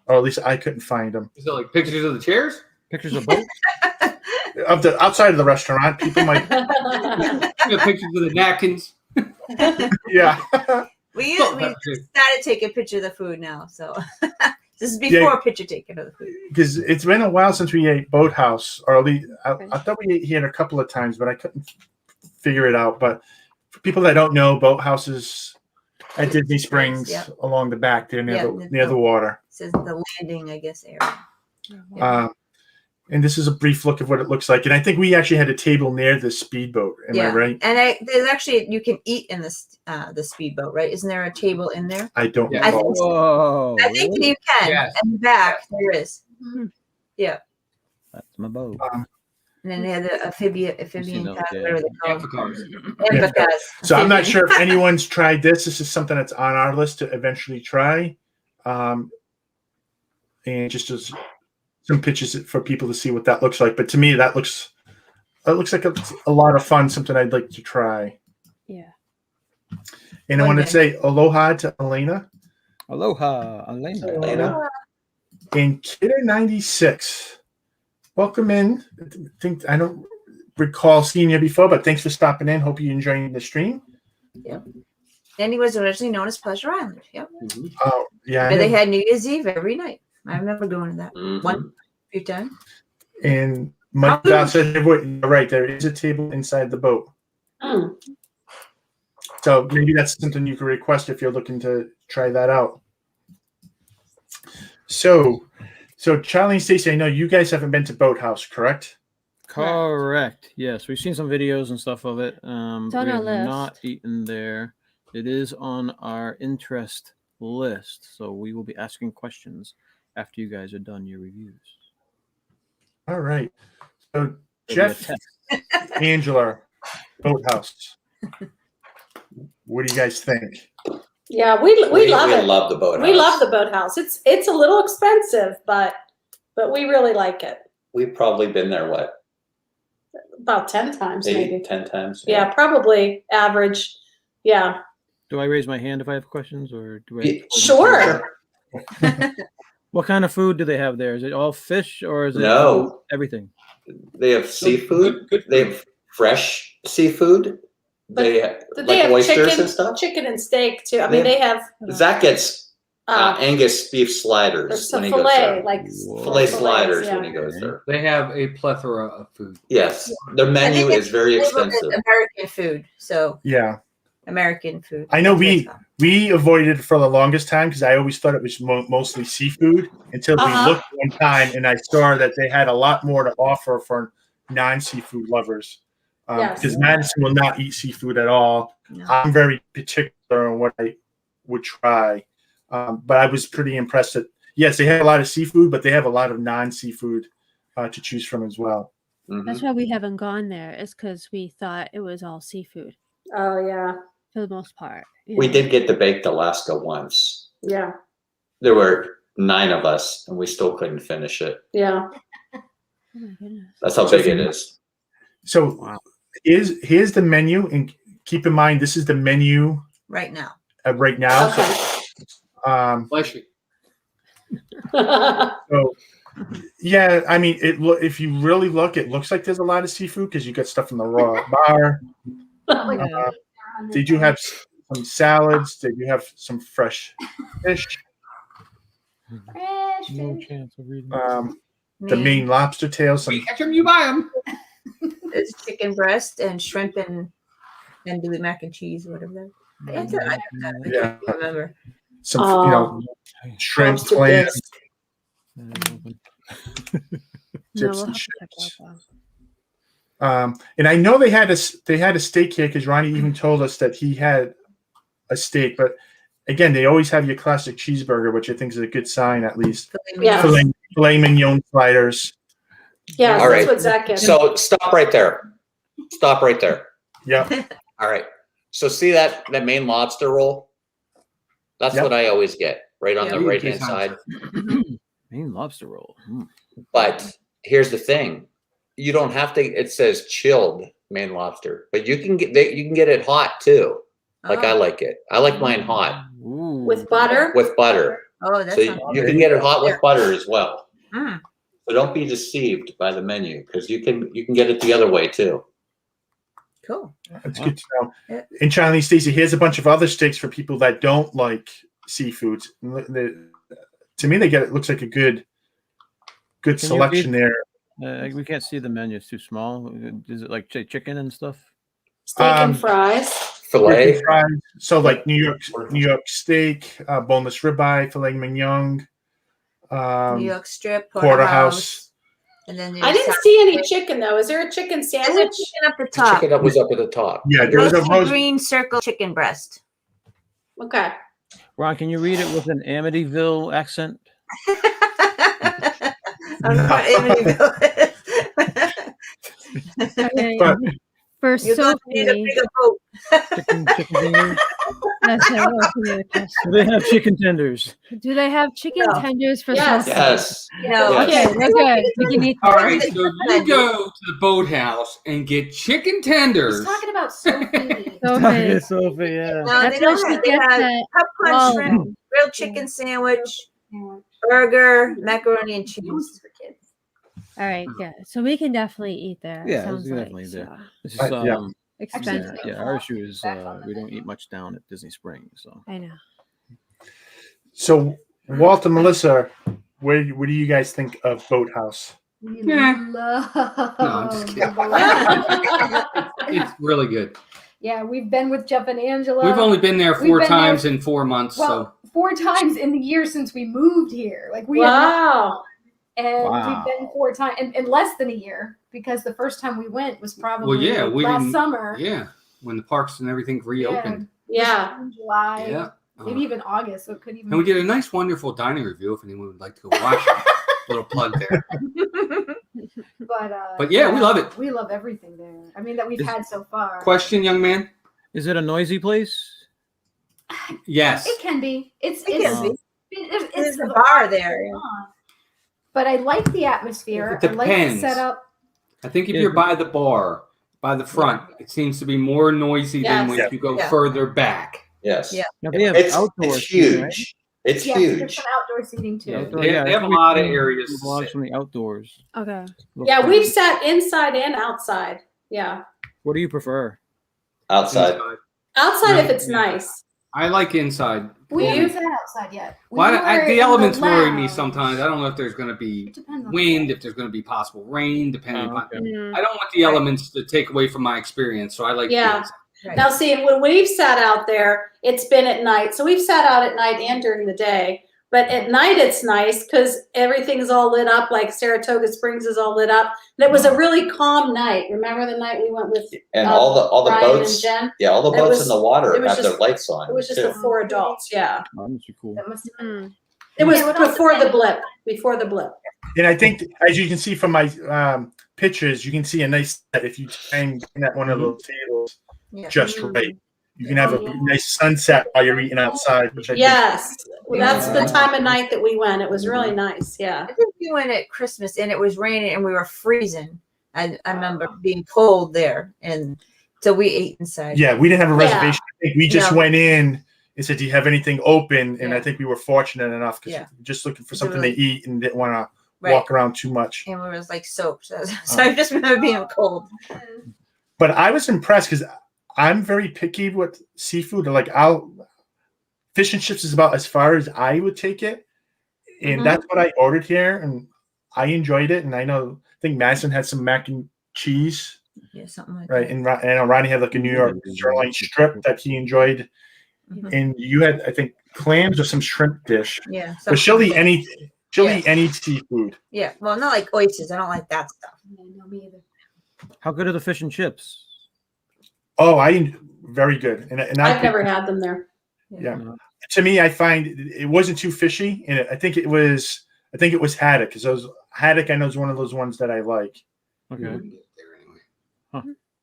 Or at least I couldn't find them. Is it like pictures of the chairs? Pictures of boats? Of the outside of the restaurant, people might. Pictures of the napkins. Yeah. We started taking a picture of the food now, so this is before picture taking of the food. Because it's been a while since we ate Boathouse, or at least I thought we ate here a couple of times, but I couldn't figure it out. But for people that don't know, Boathouse is at Disney Springs along the back there near the water. It says the landing, I guess, area. And this is a brief look of what it looks like. And I think we actually had a table near the speedboat. Am I right? And there's actually, you can eat in the speedboat, right? Isn't there a table in there? I don't I recall. think so. Whoa. I think you can. Yes. In the back, there is. Yeah. That's my boat. And then they had the amphibian those, cars, whatever they call them. Amphibians. Amphibians. So I'm not sure if anyone's tried this. This is something that's on our list to eventually try. And just as some pictures for people to see what that looks like. But to me, that looks like a lot of fun, something I'd like to try. Yeah. And I want to say aloha to Elena. Aloha, Elena. And Kidder96. Welcome in. I don't recall seeing you before, but thanks for stopping in. Hope you're enjoying the stream. Yep. And he was originally known as Pleasure Island. Yep. Oh, yeah. But they had New Year's Eve every night. I remember going to that one few times. And Mike Dow said, you're right, there is a table inside the boat. So maybe that's something you can request if you're looking to try that out. So Charlie and Stacey, I know you guys haven't been to Boathouse, correct? Correct. Yes, we've seen some videos and stuff of it. It's on we our have list. not eaten there. It is on our interest list, so we will be asking questions after you guys are done your reviews. All right. So Jeff, Angela, Boathouse. What do you guys think? Yeah, we love it. We love the Boathouse. We love the Boathouse. It's a little expensive, but we really like it. We've probably been there, what? About 10 times, 8, maybe. 10 times? Yeah, probably average. Yeah. Do I raise my hand if I have questions, or do I? Sure. What kind of food do they have there? Is it all fish, or is it No. everything? They have seafood. Good. They have fresh seafood. They have They have oysters and stuff. chicken and steak too. I mean, they have Zach gets Angus beef sliders there's some when he goes filet, there. like Filet sliders when he yeah. goes there. They have a plethora of food. Yes, their menu is very expensive. American food. So Yeah. American food. I know That's what we avoided it for the longest time because I always thought it was mostly seafood until we looked one time and I saw that they had a lot more to offer for non-seafood lovers. Yes. Because Madison will not eat seafood at all. No. I'm very particular on what I would try. But I was pretty impressed that, yes, they have a lot of seafood, but they have a lot of non-seafood to choose from as well. That's why we haven't gone there, is because we thought it was all seafood Oh yeah. for the most part. We did get to Baked Alaska once. Yeah. There were 9 of us, and we still couldn't finish it. Yeah. Oh my goodness. That's how big it is. So Wow. here's the menu, and keep in mind this is the menu Right now. right now. Okay. So, Bless you. so yeah, I mean, if you really look, it looks like there's a lot of seafood because you got stuff in the raw bar. Yeah. They do have some salads. They do have some fresh fish. Fresh No fish. chance of reading. The Maine lobster tail. Some You catch them, you buy them. There's chicken breast and shrimp and andouille mac and cheese, whatever. That's it. I yeah, can't remember. some shrimp, Lobster clams, bisque. No, chips we'll and have to check chips. out that. And I know they had a steak here because Ronnie even told us that he had a steak. But again, they always have your classic cheeseburger, which I think is a good sign, at least. Yeah. Filet mignon sliders. Yes, All that's right. what Zach gets. So stop right there. Stop right there. Yeah. All right. So see that Maine lobster roll? That's Yep. what I always get, right on Yeah. the right hand side. Maine lobster roll. But here's the thing: you don't have to. It says chilled Maine lobster, but you can get it hot too. Like I like it. I like mine hot Ooh. With butter. with butter. Oh, that's So not you can get it hot with butter as well. Mm. So don't be deceived by the menu because you can get it the other way too. cool. That's good to know. Yeah. And Charlie, Stacey, here's a bunch of other steaks for people that don't like seafood. To me, it looks like a good Can you selection read- there. We can't see the menu. It's too small. Is it like chicken and stuff? Steak and fries. Filet. Chicken fries. So like New York steak, boneless ribeye, filet mignon, New York strip, porterhouse. and then I didn't see any chicken though. Is there a chicken There's a sandwich? chicken up the The top. chicken that was up at the top. Yeah, there was a Roasted roast. green circle chicken breast. Okay. Ron, can you read it with an Amityville accent? I don't know what Amityville is. Okay, But for You're going to need a Sophie, bigger boat. Chicken fingers? that's a really good question. Do they have chicken tenders? Do they have chicken No. tenders for Yes. Sophie? Yes. No, Yes. Okay, we're good. We can eat All that. right, so you go to the boathouse and get chicken He's tenders. talking about Sophie. Sophie. Sophie, yeah. No, That's they what don't she have. They gets have at popcorn all of shrimp, them. grilled chicken sandwich, burger, macaroni and cheese. For kids. All right, yeah. So we can definitely eat there. Yeah, sounds we can definitely like, do. so. It's just, yeah. Expensive. yeah, our issue is we don't eat much down at Disney Springs. So I know. So Walt and Melissa, what do you guys think of Boathouse? We Yeah. love. No, I'm just kidding. the It's really good. Yeah, we've been with Jeff and Angela. We've only been there We've 4 been times there- in 4 months. well, 4 times in the year since we moved here. Like we have Wow. and Wow. we've been 4 times in less than a year because the first time we went was probably yeah, we last didn't- summer. yeah, when the parks and everything reopened. Yeah. In July, Yeah. maybe even August. So it could even. And we did a nice, wonderful dining review if anyone would like to go watch it. Little plug there. But yeah, we love it. We love everything there. I mean, that we've Is- had so far. Question, young man? is it a noisy place? Yes. It can be. It's It can be. it's There's a bar there. But I like the atmosphere. It I like the depends. setup. I think if you're by the bar, by the front, it seems to be more noisy than when Yes. you go Yeah. further back. Yes. Yeah. Now, they have It's outdoor huge. seating, right? It's Yes, there's huge. some outdoor seating too. Yeah. Outdoor, They have a we lot of can areas to vlog sit. from the outdoors. Okay. Yeah, we've sat inside and outside. Yeah. What do you prefer? Outside. Inside. Outside if it's Yeah. nice. I like inside. We You- haven't sat outside yet. We Well, were in the elements worry me lounge. sometimes. I don't know if there's going to be It depends on wind, if there's going to be possible rain, depending Oh, upon. okay. I don't want the elements to take away from my experience, so I like the Yeah. inside. Right. Now, see, when we've sat out there, it's been at night. So we've sat out at night and during the day. But at night, it's nice because everything's all lit up, like Saratoga Springs is all lit up. And it was a really calm night. Remember the night we went with And all the Brian boats. and Jen? Yeah, all the It boats was- in the water it was have their just- lights on. It was just too. the 4 adults. Yeah. Oh, that must be cool. That must have been. Mm. It was Yeah, what else before is the there? blip. Before the blip. And I think, as you can see from my pictures, you can see a nice set if you hang at one of those tables Yeah. just right. You can have a nice sunset while you're eating outside, which I think Yes. Well, that's the time of night that we went. It was really nice. Yeah. I think we went at Christmas and it was raining and we were freezing. I remember being cold there, and so we ate inside. Yeah, we didn't have a Yeah. reservation. I think we just No. went in and said, "Do you have anything open?" And I Yeah. think we were fortunate enough because Yeah. just looking for So something really- to eat and didn't want to Right. walk around too much. And we was like soaked. So I just remember being cold. But I was impressed because I'm very picky with seafood. Like fish and chips is about as far as I would take it, and that's what I ordered here, and I enjoyed it. And I think Madison had some mac and cheese, Yeah, something like right? that. And I know Ronnie had like a New York sirloin strip that he enjoyed, Mhm. and you had I think clams or some shrimp dish. Yeah. But something she'll like eat that. any seafood. Yeah. Well, not like oysters. I don't like that stuff. No, me either. How good are the fish and chips? Oh, very good, and I've never had them there. Yeah. To me, I find it wasn't too fishy, and I think it was haddock because haddock I know is one of those ones that I like. Okay.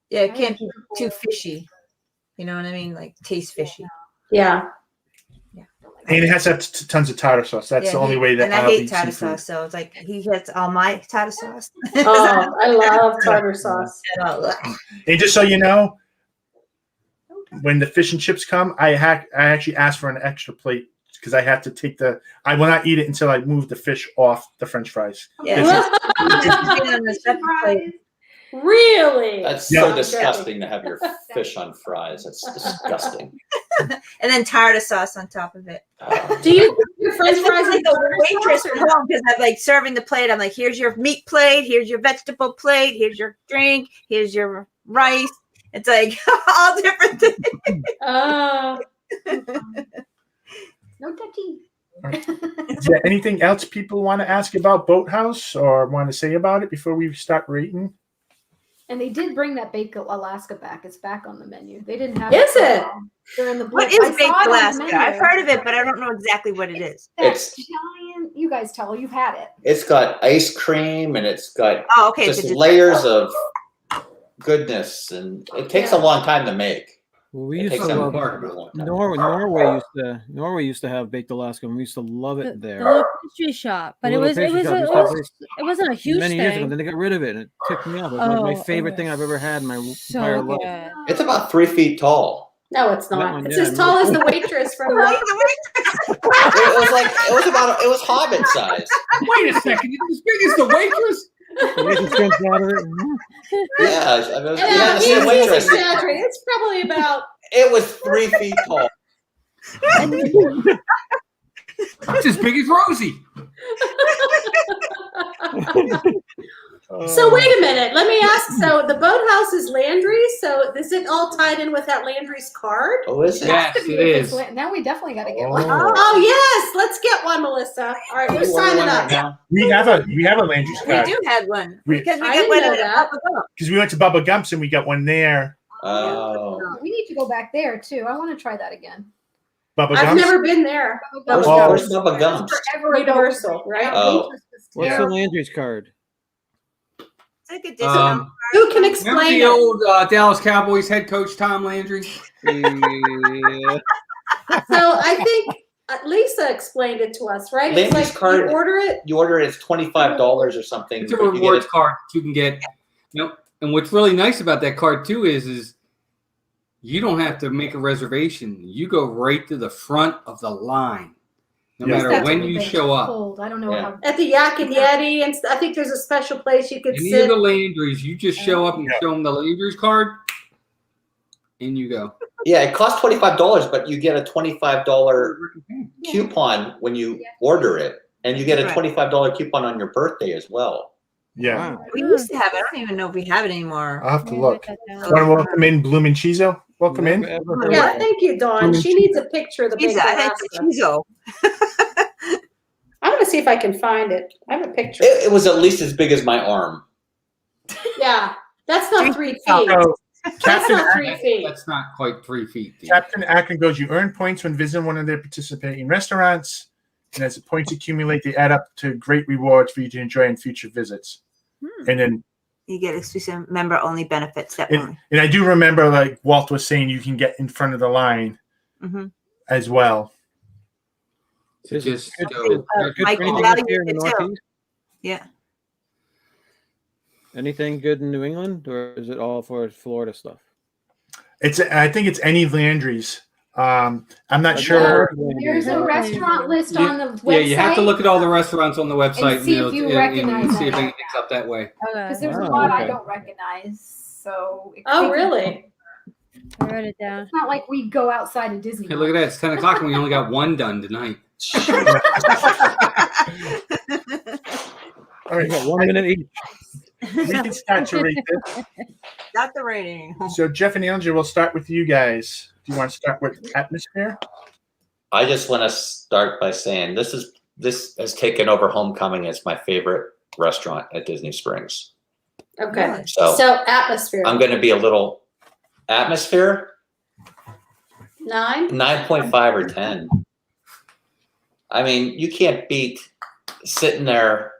Yeah, it can't be too fishy. You know what I mean? Like taste fishy. Yeah. And it has to have tons of tartar sauce. That's the only way that and I I'll hate eat tartar seafood. sauce, so it's like he gets all my tartar sauce. Oh, I love tartar sauce. And just so you know, when the fish and chips come, I actually ask for an extra plate because I have to take I will not eat it until I move the fish off the French fries. Yeah. Really? That's Yeah. so disgusting to have your fish on fries. That's disgusting. And then tartar sauce on top of it. Do you your French It's fries like and the tartar waitress sauce at or no? home because I'm like serving the plate. I'm like, here's your meat plate, here's your vegetable plate, here's your drink, here's your rice. It's like all different things. No touchy. Is there anything else people want to ask about Boathouse or want to say about it before we start rating? And they did bring that baked Alaska back. It's back on the menu. They didn't have Is for a it? while during the What blitz. is I saw baked it on the Alaska? menu. I've heard of it, but I don't know exactly what it is. That It's- giant. You guys tell. You've had it. It's got ice cream and it's got Oh, okay. just so just layers of goodness, and it takes a long time to make. Well, we It used takes to a love long time. Norway used to have baked Alaska, and we used to love The, it the there. little pastry shop, but The little pastry shop used to have this it wasn't a huge many thing. years ago. Then they got rid of it, and it ticked me off. It was like my Oh, favorite it thing I've was ever had in my so entire life. good. It's about 3 feet tall. No, it's That not. one, It's yeah, as tall as the waitress from It was Hobbit size. Wait a second. It's as big as the waitress? You get the sense out of it. Yeah, I mean, we had Yeah, the same he's waitress. exaggerating. It's probably about It was 3 feet tall. It's as big as Rosie. So wait a minute. Let me ask. So the boathouse is Landry. So is it all tied in with that Landry's card? Oh, is it? Yes, Could be it if it's is. Now we definitely got to get one. Oh yes, let's get one, Melissa. All right, we're You order signing one right up. now? We have a Landry's We card do have one We- because we I got didn't one know at that. Bubba Gump. because we went to Bubba Gump's and we got one there. Oh. We need to go back there too. I want to try that again. Bubba I've Gump's. never been there. Where's, Oh. where's Bubba Gump's? Forever ago. Universal, right? Oh. What's the Landry's card? It's like a discount. Who can Remember explain the it? old Dallas Cowboys head coach Tom Landry? Yeah. So I think Lisa explained it to us, right? It's Landry's like card- you order it. You order it, it's $25 or something. It's a but you get rewards it- card you can get. And what's really nice about that card too is you don't have to make a reservation. You go right to the front of the line, no Yeah. matter That's when what you they show up. Cold. I don't know Yeah. how. At the Yak and Yeti, and I think there's a special place you could Any sit. of the Landrys, you just show up and Yeah. show them the Landry's card, and you go. Yeah, it costs $25, but you get a $25 coupon when you order it, and you get a Right. $25 coupon on your birthday as well. Yeah, We used to have it. I don't even know if we have it anymore. I'll have to Yeah, look. write that down. Want to welcome in Bloom and Chizo? Welcome in. Never ever heard Yeah, of it. thank you, Dawn. She needs a picture of the big Pizza. I had Alaska. some Chizo. I'm gonna see if I can find it. I have a picture. It was at least as big as my arm. Yeah, that's not 3 feet. So, That's Captain not 3 feet. That's not quite 3 feet deep. Captain Akron goes, you earn points when visiting one of their participating restaurants. And as the points accumulate, they add up to great rewards for you to enjoy in future visits. And then, You get exclusive member-only benefits. Definitely. and I do remember, like Walt was saying, you can get in front of the line Mm-hmm. as well. So just Good- go. good Mike for anything values up here in the it too. Northeast? Yeah. Anything good in New England, or is it all for Florida stuff? I think it's any Landry's. I'm not I've sure. heard of There's a Landry's. restaurant list Yeah, on the website. Yeah, you have to look at all the restaurants on the website see if you recognize see if that. anything's up that way. because there's a Oh, lot I okay. don't recognize. So Oh, really? I wrote it down. It's not like we go outside of Disney. Hey, look at that. It's 10 o'clock and we only got one done tonight. All right, We got 1 minute each. we can start to rate this. Got the rating. So Jeff and Andrew, we'll start with you guys. Do you want to start with atmosphere? I just want to start by saying this has taken over Homecoming as my favorite restaurant at Disney Springs. Okay. Really? So atmosphere. I'm going to be a little atmosphere 9. 9.5 or 10. I mean, you can't beat sitting there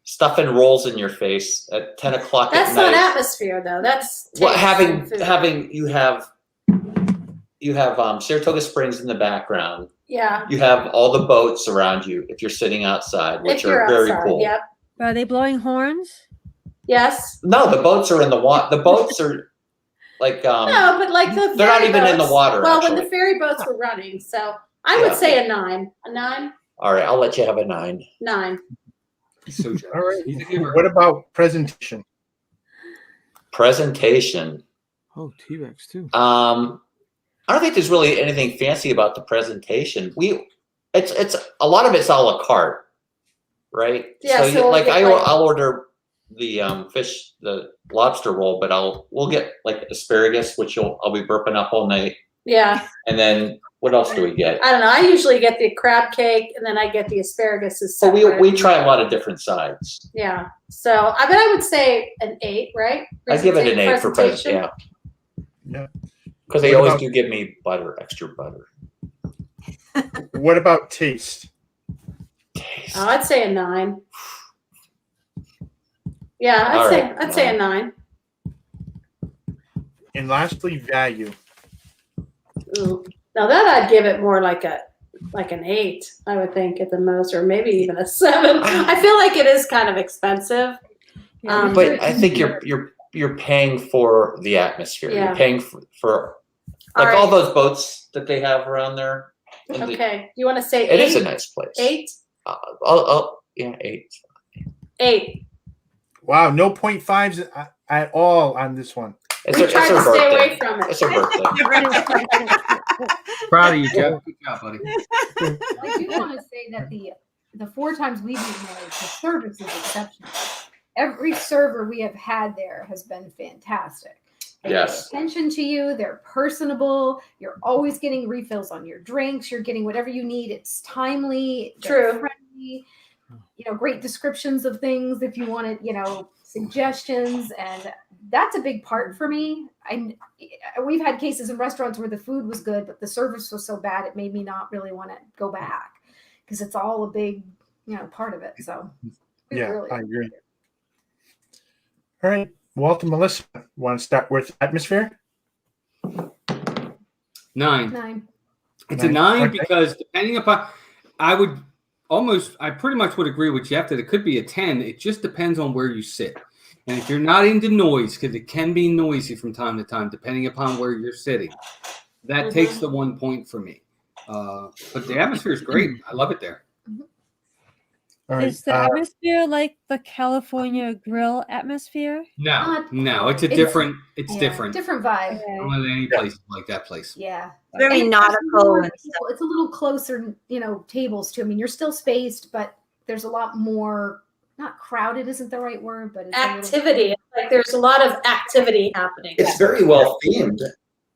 stuffing rolls in your face at 10 o'clock That's at not night. atmosphere though. That's Well, taste and having food. you have Saratoga Springs in the background. Yeah. You have all the boats around you if you're sitting outside, which If you're are very outside, cool. yep. Are they blowing horns? Yes. No, the boats are in the water. The boats are like No, but like the they're not ferry even in the boats- water, Well, when actually. the ferry boats were running, so I would Yeah. say a 9. A 9. all right, I'll let you have a 9. 9. He's so jealous. All right. He's a giver. What about presentation? Presentation. Oh, T-Rex too. I don't think there's really anything fancy about the presentation. It's a lot of it's a la carte, right? Yeah, So, so we'll like get, like- I'll order the the lobster roll, but we'll get like asparagus, which I'll be burping up all night. Yeah. And then what else do we get? I don't know. I usually get the crab cake and then I get the asparagus as So separate. we try a lot of different sides. Yeah. So I would say an 8, right? I give it an 8 for presentation. Yeah. Yeah. Because they What always about- do give me butter, extra butter. What about taste? Taste. I'd say a 9. Yeah, All right, I'd say a 9. And lastly, value. Ooh. Now that I'd give it more like an 8, I would think at the most, or maybe even a 7. I feel like it is kind of expensive. But I think you're paying for the atmosphere. Yeah. You're paying for All like right. all those boats that they have around there. And Okay, you want to say it 8? is a nice place. 8? Yeah, 8. 8. Wow, no 0.5s at all on this one. It's We her, tried it's to her stay birthday. away from it. It's her birthday. Proud of you, Jeff. Good job, buddy. I do want to say that the 4 times we've been there, the service is exceptional. Every server we have had there has been fantastic. They Yes. pay attention to you. They're personable. You're always getting refills on your drinks. You're getting whatever you need. It's timely. They're True. friendly. Great descriptions of things if you wanted, suggestions, and that's a big part for me. We've had cases in restaurants where the food was good, but the service was so bad it made me not really want to go back because it's all a big, part of it. So we Yeah, really- I agree. All right, Walt and Melissa, want to start with atmosphere? 9. 9. It's a 9 Okay. because depending upon, I pretty much would agree with Jeff that it could be a 10. It just depends on where you sit. And if you're not into noise, because it can be noisy from time to time, depending upon where you're sitting, that takes the 1 point for me. But the atmosphere is great. I love it there. All right. Is the atmosphere like the California grill atmosphere? No, it's It's- different. Yeah, different. Different vibe. I don't know any place like that place. Yeah. Very And nautical more and people- It's a little closer, tables too. I mean, you're still spaced, but there's a lot more, not crowded isn't the right word, but it's a little- Activity. Like there's a lot of activity happening. It's very well themed.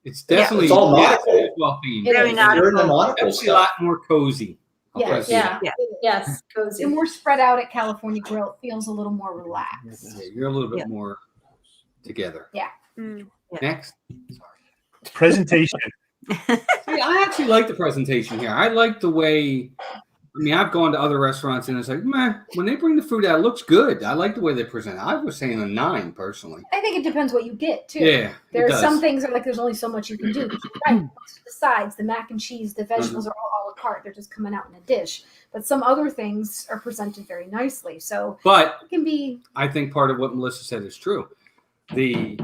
It's definitely It's all nautical. it's well themed. It very is. nautical. You're in the nautical Definitely a lot stuff. more cozy. I'll Yes. probably say that. Yeah. It is. Yes, cozy. And we're spread out at California Grill. It feels a little more relaxed. Yeah, you're a little bit Yeah. more together. Mm. Next. Presentation. See, I actually like the presentation here. I like the way mean, I've gone to other restaurants and it's like, man, when they bring the food out, it looks good. I like the way they present it. I was saying a 9 personally. I think it depends what you get too. Yeah, There it are some does. things that like there's only so much you can do. Right, the sides, the mac and cheese, the vegetables are all a la carte. They're just coming out in a dish. But some other things are presented very nicely. So But it can be. I think part of what Melissa said is true. The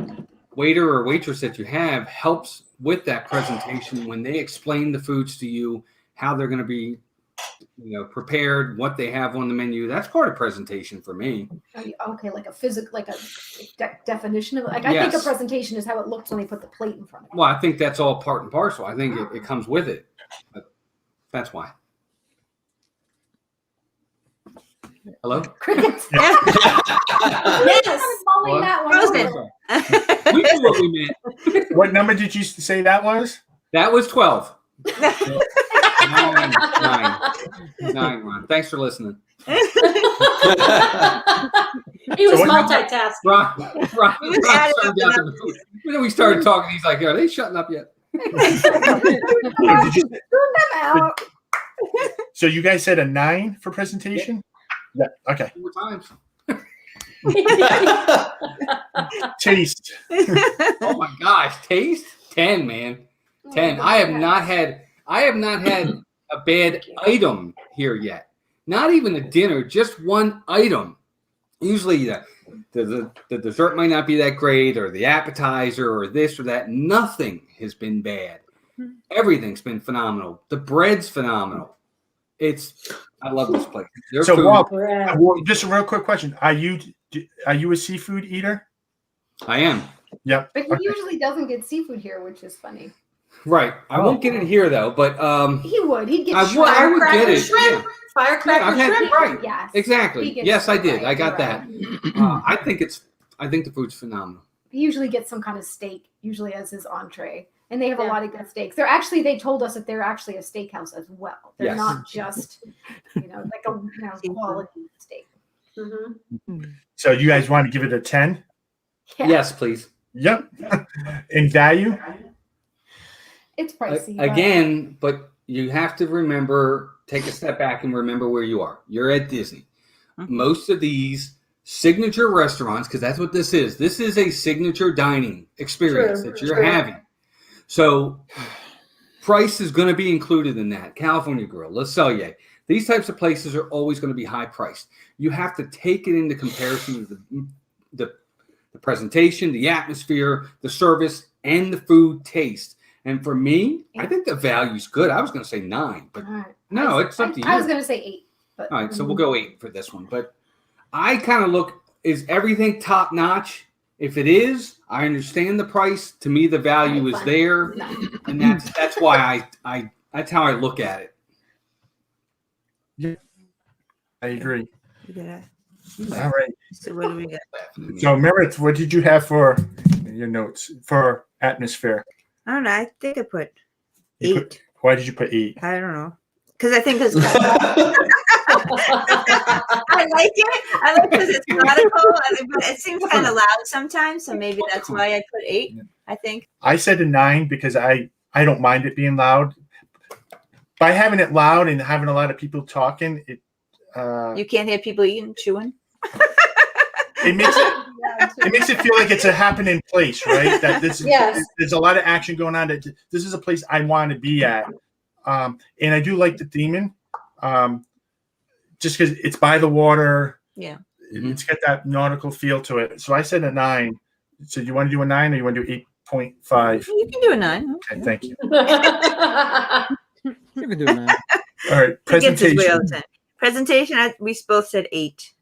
waiter or waitress that you have helps with that presentation when they explain the foods to you, how they're going to be, prepared, what they have on the menu. That's part of presentation for me. Okay, like a physical, like a definition of like. I think a presentation is how it looks when they put the plate in front of you. Well, I think that's all part and parcel. I think it comes with it. But that's why. Hello? Crickets. Yeah. Yes. Mulling that one Frozen. over. We knew what we meant. What number did you say that was? That was 12. 9, Ron. Thanks for listening. He was So what- multitasking. Ron was turned adding down up the mood. When we started talking, he's like, "Are they shutting up yet?" Did you- Tune them out. so you guys said a 9 for presentation? Yeah. Okay. 4 times. Taste. Oh my gosh, taste 10, man. 10. I have not had a bad item here yet. Not even a dinner, just one item. Usually the dessert might not be that great, or the appetizer, or this or that. Nothing has been bad. Everything's been phenomenal. The bread's phenomenal. I love this place. Their So, food- Walt, Bread. just a real quick question: Are you a seafood eater? I am. Yep. But he usually doesn't get seafood here, which is funny. Right. I won't get it here though, but He would. He'd get I shrimp. would get Firecracker it. shrimp. Yeah. Firecracker I've had- shrimp. right. Yes. Exactly. He gets Yes, I it did. right, I got you're that. right. I think the food's phenomenal. He usually gets some kind of steak, usually as his entree. And they have a lot of good steaks. They told us that they're actually a steakhouse as well. They're Yes. not just, like a quality steak. Mm-hmm. So you guys want to give it a 10? Yeah. Yes, please. Yep. In value? It's pricey. but- Again, but you have to remember, take a step back and remember where you are. You're at Disney. Most of these signature restaurants, because that's what this is. This is a signature dining experience True, that you're true. having. So price is going to be included in that. California Grill, Le Cellier. These types of places are always going to be high priced. You have to take it into comparison with the presentation, the atmosphere, the service, and the food taste. And for me, I think the value's good. I was going to say 9, but All right. no, it's up to you. I was going to say 8. But All right, so we'll go 8 for this one. But I kind of look, is everything top notch? If it is, I understand the price. To me, the value is there, and that's why I that's how I look at it. I agree. Yeah. All right. So what do we got? So Meredith, what did you have for your notes for atmosphere? I don't know. I think I put You 8. put- why did you put 8? I don't know. Because I think it's I like it. I like because it's nautical, but it seems kind of loud sometimes. So maybe that's why I put 8. I think. I said a 9 because I don't mind it being loud. By having it loud and having a lot of people talking, it You can't hear people eating, chewing. it makes it feel like it's a happening place, right? That there's a lot of action going on. That this is a place I want to be at, and I do like the theming, just because it's by the water. Yeah, it's got that nautical feel to it. So I said a 9. So you want to do a 9 or you want to do 8.5? You can do a 9. Okay, thank you. You can do that. All right, He gets his way all presentation. the time. Presentation, we both said 8.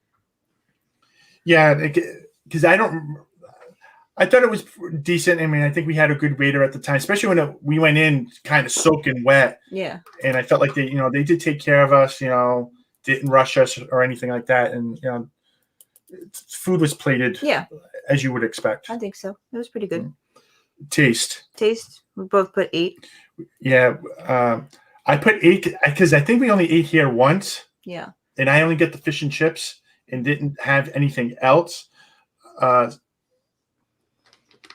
Yeah, because I thought it was decent. I mean, I think we had a good waiter at the time, especially when we went in kind of soaking wet. Yeah. And I felt like they did take care of us, didn't rush us or anything like that. And, food was plated as you would expect. I think so. It was pretty good. Taste. We both put 8. Yeah. I put 8 because I think we only ate here once. Yeah. And I only get the fish and chips and didn't have anything else.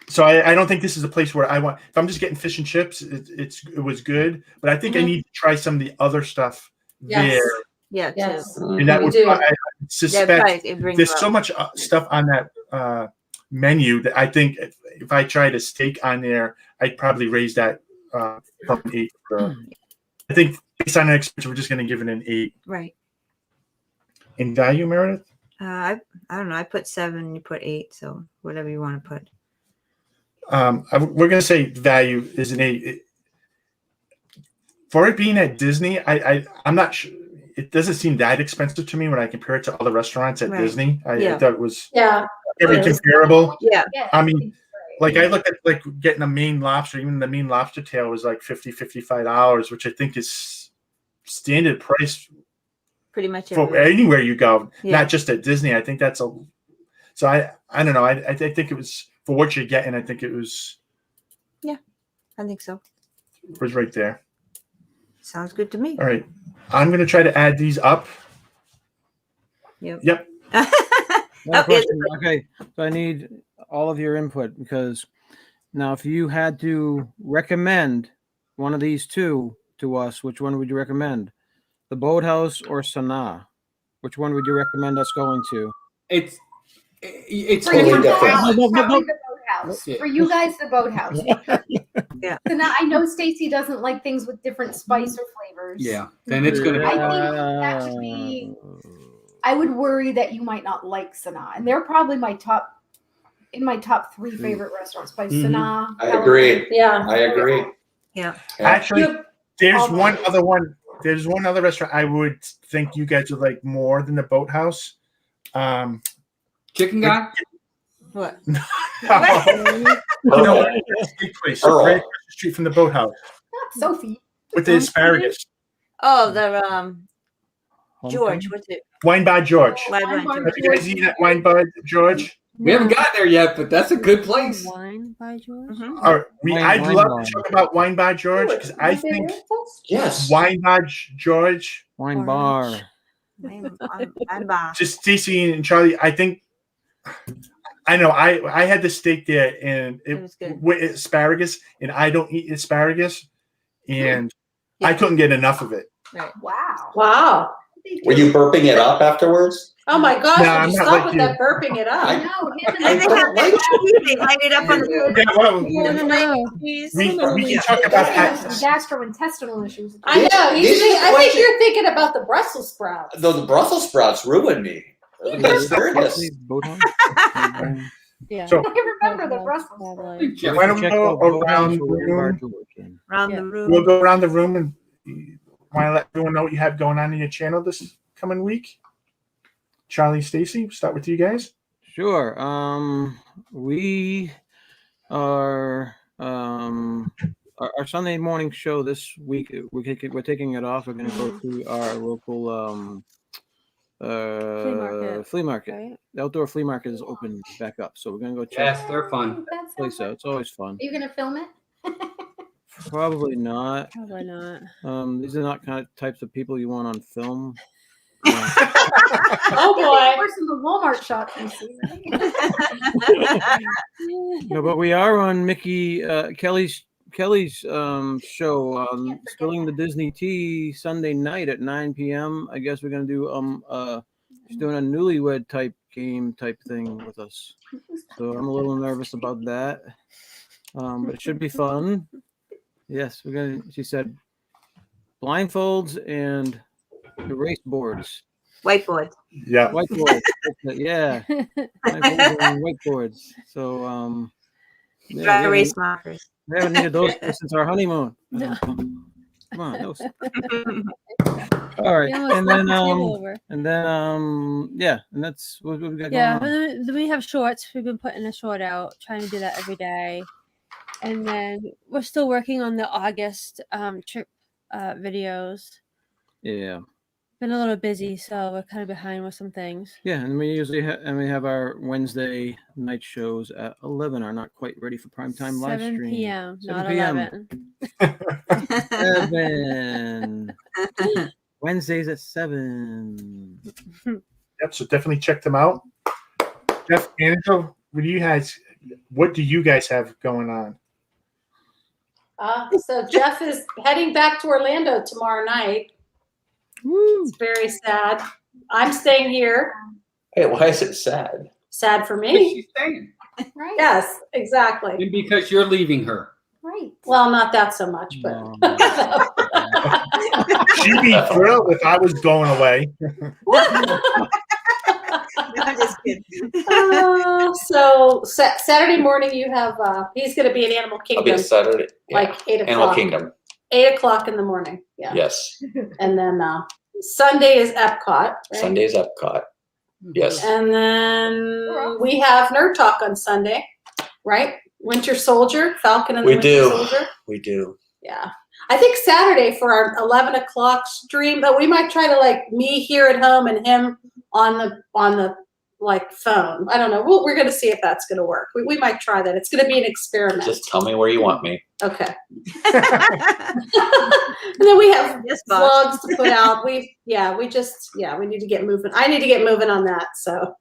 So I don't think this is a place where I want. If I'm just getting fish and chips, it was good. But I think I need to try some of the other stuff Yes. there. Yeah, Yes. too. And that We would, do. I Yeah, suspect, probably it brings there's up. so much stuff on that menu that I think if I tried a steak on there, I'd probably raise that from an 8. I think based on that experience, we're just going to give it an 8. Right. In value, Meredith? I don't know. I put 7. You put 8. So whatever you want to put. We're going to say value is an 8. For it being at Disney, I'm not sure. It doesn't seem that expensive to me when I compare it to other restaurants at Right. Disney. I Yeah. thought it was Yeah. very It is. comparable. Yeah. I mean, like I look at like getting a Maine lobster, even the Maine lobster tail was like $55, which I think is standard price Pretty much for everywhere. anywhere you go, Yeah. not just at Disney. I think that's so I don't know. I think it was for what you're getting. I think it was I think so. right there. Sounds good to me. All right, I'm going to try to add these up. Yep. Yep. Another Oh, question. Okay, so I need all of your input because now if you had to recommend one of these two to us, which one would you recommend? The Boathouse or Sanaa? Which one would you recommend us going to? It's For Totally you different. guys, No. probably the boathouse. Yeah. For you guys, the boathouse. Yeah. So now I know Stacy doesn't like things with different spice or flavors. yeah. Then it's gonna I be. think actually- I would worry that you might not like Sanaa, and they're probably my top 3 favorite restaurants by Mhm. Sanaa. I agree. Yeah. I agree. Yeah. Actually, You- there's Oh, one my. other one. There's one other restaurant I would think you guys would like more than the Boathouse. Chicken guy? What? You know what? Steak place, Earl. right across the street from the Boathouse Not Sophie. with the asparagus. Oh, the George. What's it? Wine Bar George. Wine Wine Bar Bar Have George. you guys eaten at Wine Bar George? We haven't got there yet, but that's a good place. Wine by George. Mhm. Or I'd Wine love Bar. to talk about Wine Bar George because I think Yes. Wine Bar George, Wine bar. Wine Bar. just Stacey and Charlie. I think I know. I had the steak there and It was good. with asparagus, and I don't eat asparagus, and Yeah. I couldn't get enough of it. Right. Wow. Wow. Were you burping it up afterwards? Oh my gosh, No, would I'm you not stop like with you. that burping it up? I know. Him and I And they don't have like that cheese. They light it up on the Yeah, well, No. cheese. we can talk about Definitely have that. some gastrointestinal issues. I know. These I are think the you're thinking about the Brussels sprouts. Though the Brussels sprouts ruined me. The asparagus. Boathouse? Yeah. So- I remember the Brussels sprouts. Probably. Jeff, Why don't we Check go out Boathouse around the or Wine Bar room? George, then. Around Yeah. the room. We'll go around the room and want to let everyone know what you have going on in your channel this coming week. Charlie, Stacy, start with you guys. Sure. We are our Sunday morning show this week. We're taking it off. We're going to go to our local flea market. Right? The outdoor flea market is open back up, so we're going to go check yes, they're fun. That the sounds place like- out. It's always fun. Are you gonna film it? Probably not. Probably not. These are not kind of types of people you want on film. Oh Of boy. course, in the Walmart shop you see, right? No, but we are on Mickey Kelly's show, Spilling the Disney Tea Sunday night at 9 p.m. I guess we're gonna do she's doing a newlywed type game type thing with us. So I'm a little nervous about that. But it should be fun. Yes, she said blindfolds and erase boards. Whiteboard. Yeah. Whiteboards. Yeah. Blindfolds and whiteboards. So yeah, Dry we erase markers. haven't needed those since our honeymoon. No. Come on, those. All right, We almost and knocked then the table over. yeah, and that's what we got Yeah, going on. and then we have shorts. We've been putting a short out, trying to do that every day. And then we're still working on the August trip videos. Yeah, Been a little busy, so we're kind of behind with some things. yeah, and we usually we have our Wednesday night shows at 11. Are not quite ready for prime time live 7 stream. p.m., 7 not p.m. 11. 7 Wednesdays at 7. Yep. So definitely check them out. Jeff, Angel, what do you guys have going on? So Jeff is heading back to Orlando tomorrow night. It's very sad. I'm staying here. Hey, why is it sad? Sad for Because me. she's staying. Right. Yes, exactly. And because you're leaving her. Right. Well, not that so much, but She'd be thrilled if I was going away. I'm just kidding. So Saturday morning you have he's going to be in Animal I'll be Kingdom at Saturday. Yeah. like 8 Animal o'clock. Kingdom. 8 o'clock in the morning. Yeah. Yes. And then Sunday is Epcot. Right? Sunday's Epcot. Yes. And then we have Nerd Talk on Sunday, right? Winter Soldier, Falcon and the We Winter do. Soldier. We do. Yeah. I think Saturday for our 11 o'clock stream, but we might try to like me here at home and him on the like phone. I don't know. We're going to see if that's going to work. We might try that. It's going to be an experiment. Just tell me where you want me. Okay. And then we have Yes, boss. vlogs to put out. We need to get moving. I need to get moving on that. So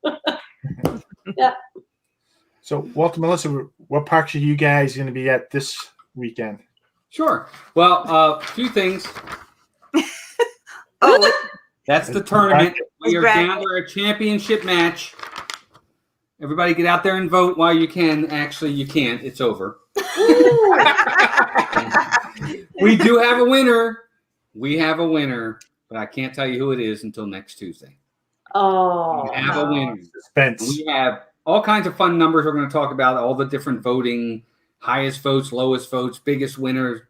So, Walter, Melissa, what parks are you guys going to be at this weekend? Sure. Well, a few things. Oh, That's the tournament. We are bragging. down to a championship match. Everybody get out there and vote while you can. Actually, you can't. It's over. We do have a winner. We have a winner, but I can't tell you who it is until next Tuesday. oh, We have a winner. Suspense. We have all kinds of fun numbers we're going to talk about, all the different voting, highest votes, lowest votes, biggest winners,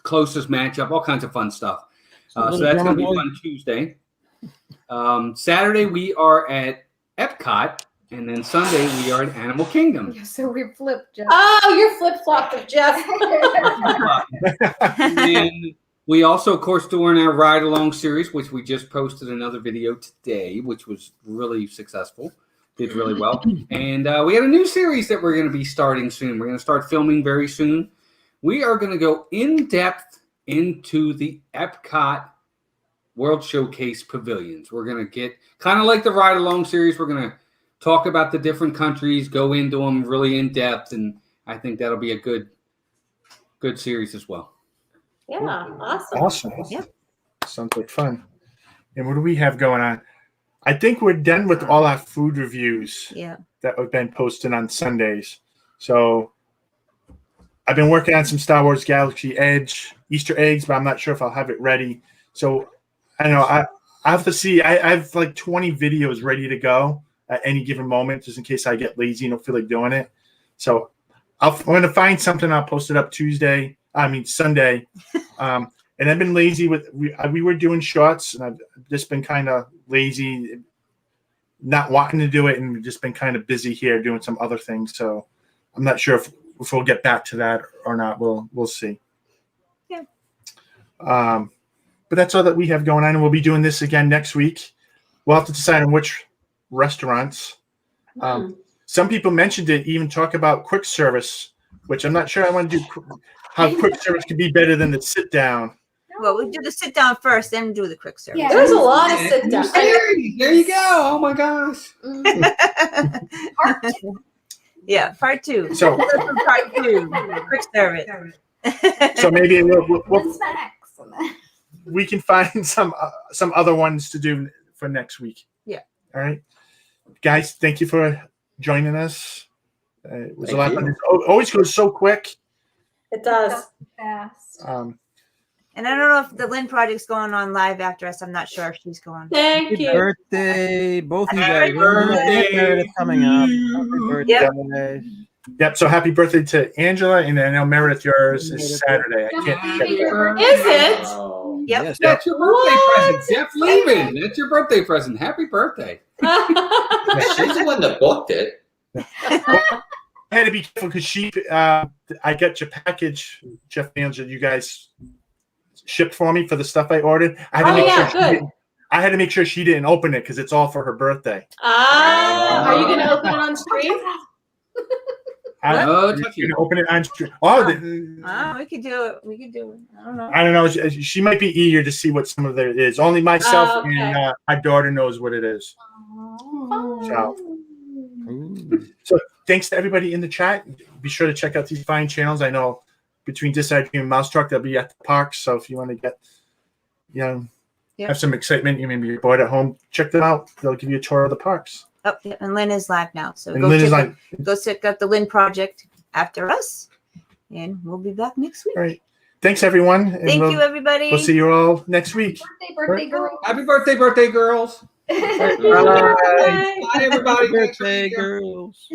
closest matchup, all kinds of fun stuff. So that's going to be fun Tuesday. Saturday, we are at Epcot, and then Sunday, we are at Animal Kingdom. Yeah, so we flipped, Jeff. Oh, you're flip-flopped with Jeff. And we also, of course, doing our ride-along series, which we just posted another video today, which was really successful. Did really well. And we had a new series that we're going to be starting soon. We're going to start filming very soon. We are going to go in-depth into the Epcot World Showcase pavilions. We're going to get kind of like the ride-along series. We're going to talk about the different countries, go into them really in-depth, and I think that'll be a good series as well. Yeah, awesome. Awesome. Yeah. Sounds like fun. And what do we have going on? I think we're done with all our food reviews yeah. that have been posted on Sundays. So I've been working on some Star Wars Galaxy Edge Easter eggs, but I'm not sure if I'll have it ready. So I don't know. I have to see. I have like 20 videos ready to go at any given moment, just in case I get lazy and don't feel like doing it. So I'm going to find something. I'll post it up Sunday. And I've been lazy we were doing shorts, and I've just been kind of lazy, not wanting to do it, and we've just been kind of busy here doing some other things. So I'm not sure if we'll get back to that or not. We'll see. Yeah. But that's all that we have going on, and we'll be doing this again next week. We'll have to decide on which restaurants. Some people mentioned it, even talk about quick service, which I'm not sure I want to do. How quick service could be better than the sit down. Well, we do the sit down first, then do the quick service. Yeah. There's a lot of sit down. There you go. Oh my gosh. Yeah, part two. So, Part two, quick service. so maybe And snacks. we can find some other ones to do for next week. Yeah. All right, guys. Thank you for joining us. It was a lot of fun. It always goes so quick. It does. Fast. And I don't know if the Lynn project's going on live after us. I'm not sure if she's going. Thank Happy you. birthday, both of you guys. Happy birthday. Meredith coming up. Happy birthday. Yep. So happy birthday to Angela, and I know Meredith, yours is Saturday. I can't forget that. Is it? Oh. Yep. Yes. That's your birthday What? present. Jeff leaving. That's your birthday present. Happy birthday. She's the one that booked it. I had to be careful because I got your package, Jeff and Angela, you guys shipped for me for the stuff I ordered. I had to make sure she didn't open it because it's all for her birthday. Are you going to open it on stream? Oh, I'm touch you. gonna open it on stream. We could do it. We could do it. I don't know. I don't know. She might be eager to see what some of it is. Only myself Oh, okay. and my daughter knows what it is. So Ooh. thanks to everybody in the chat. Be sure to check out these fine channels. I know between Disagree and Mouse Truck, they'll be at the park. So if you want to get, Yep. have some excitement. You maybe you're bored at home. Check them out. They'll give you a tour of the parks. Oh, yeah, and Lynn is live now. So And Lynn is like, go check out the Lynn Project after us. And we'll be back next week. all right. Thanks, everyone. And Thank you, everybody. We'll see you all next week. Birthday girl. Happy birthday, girls. Bye. Bye, everybody. Thanks for Birthday being here. girls.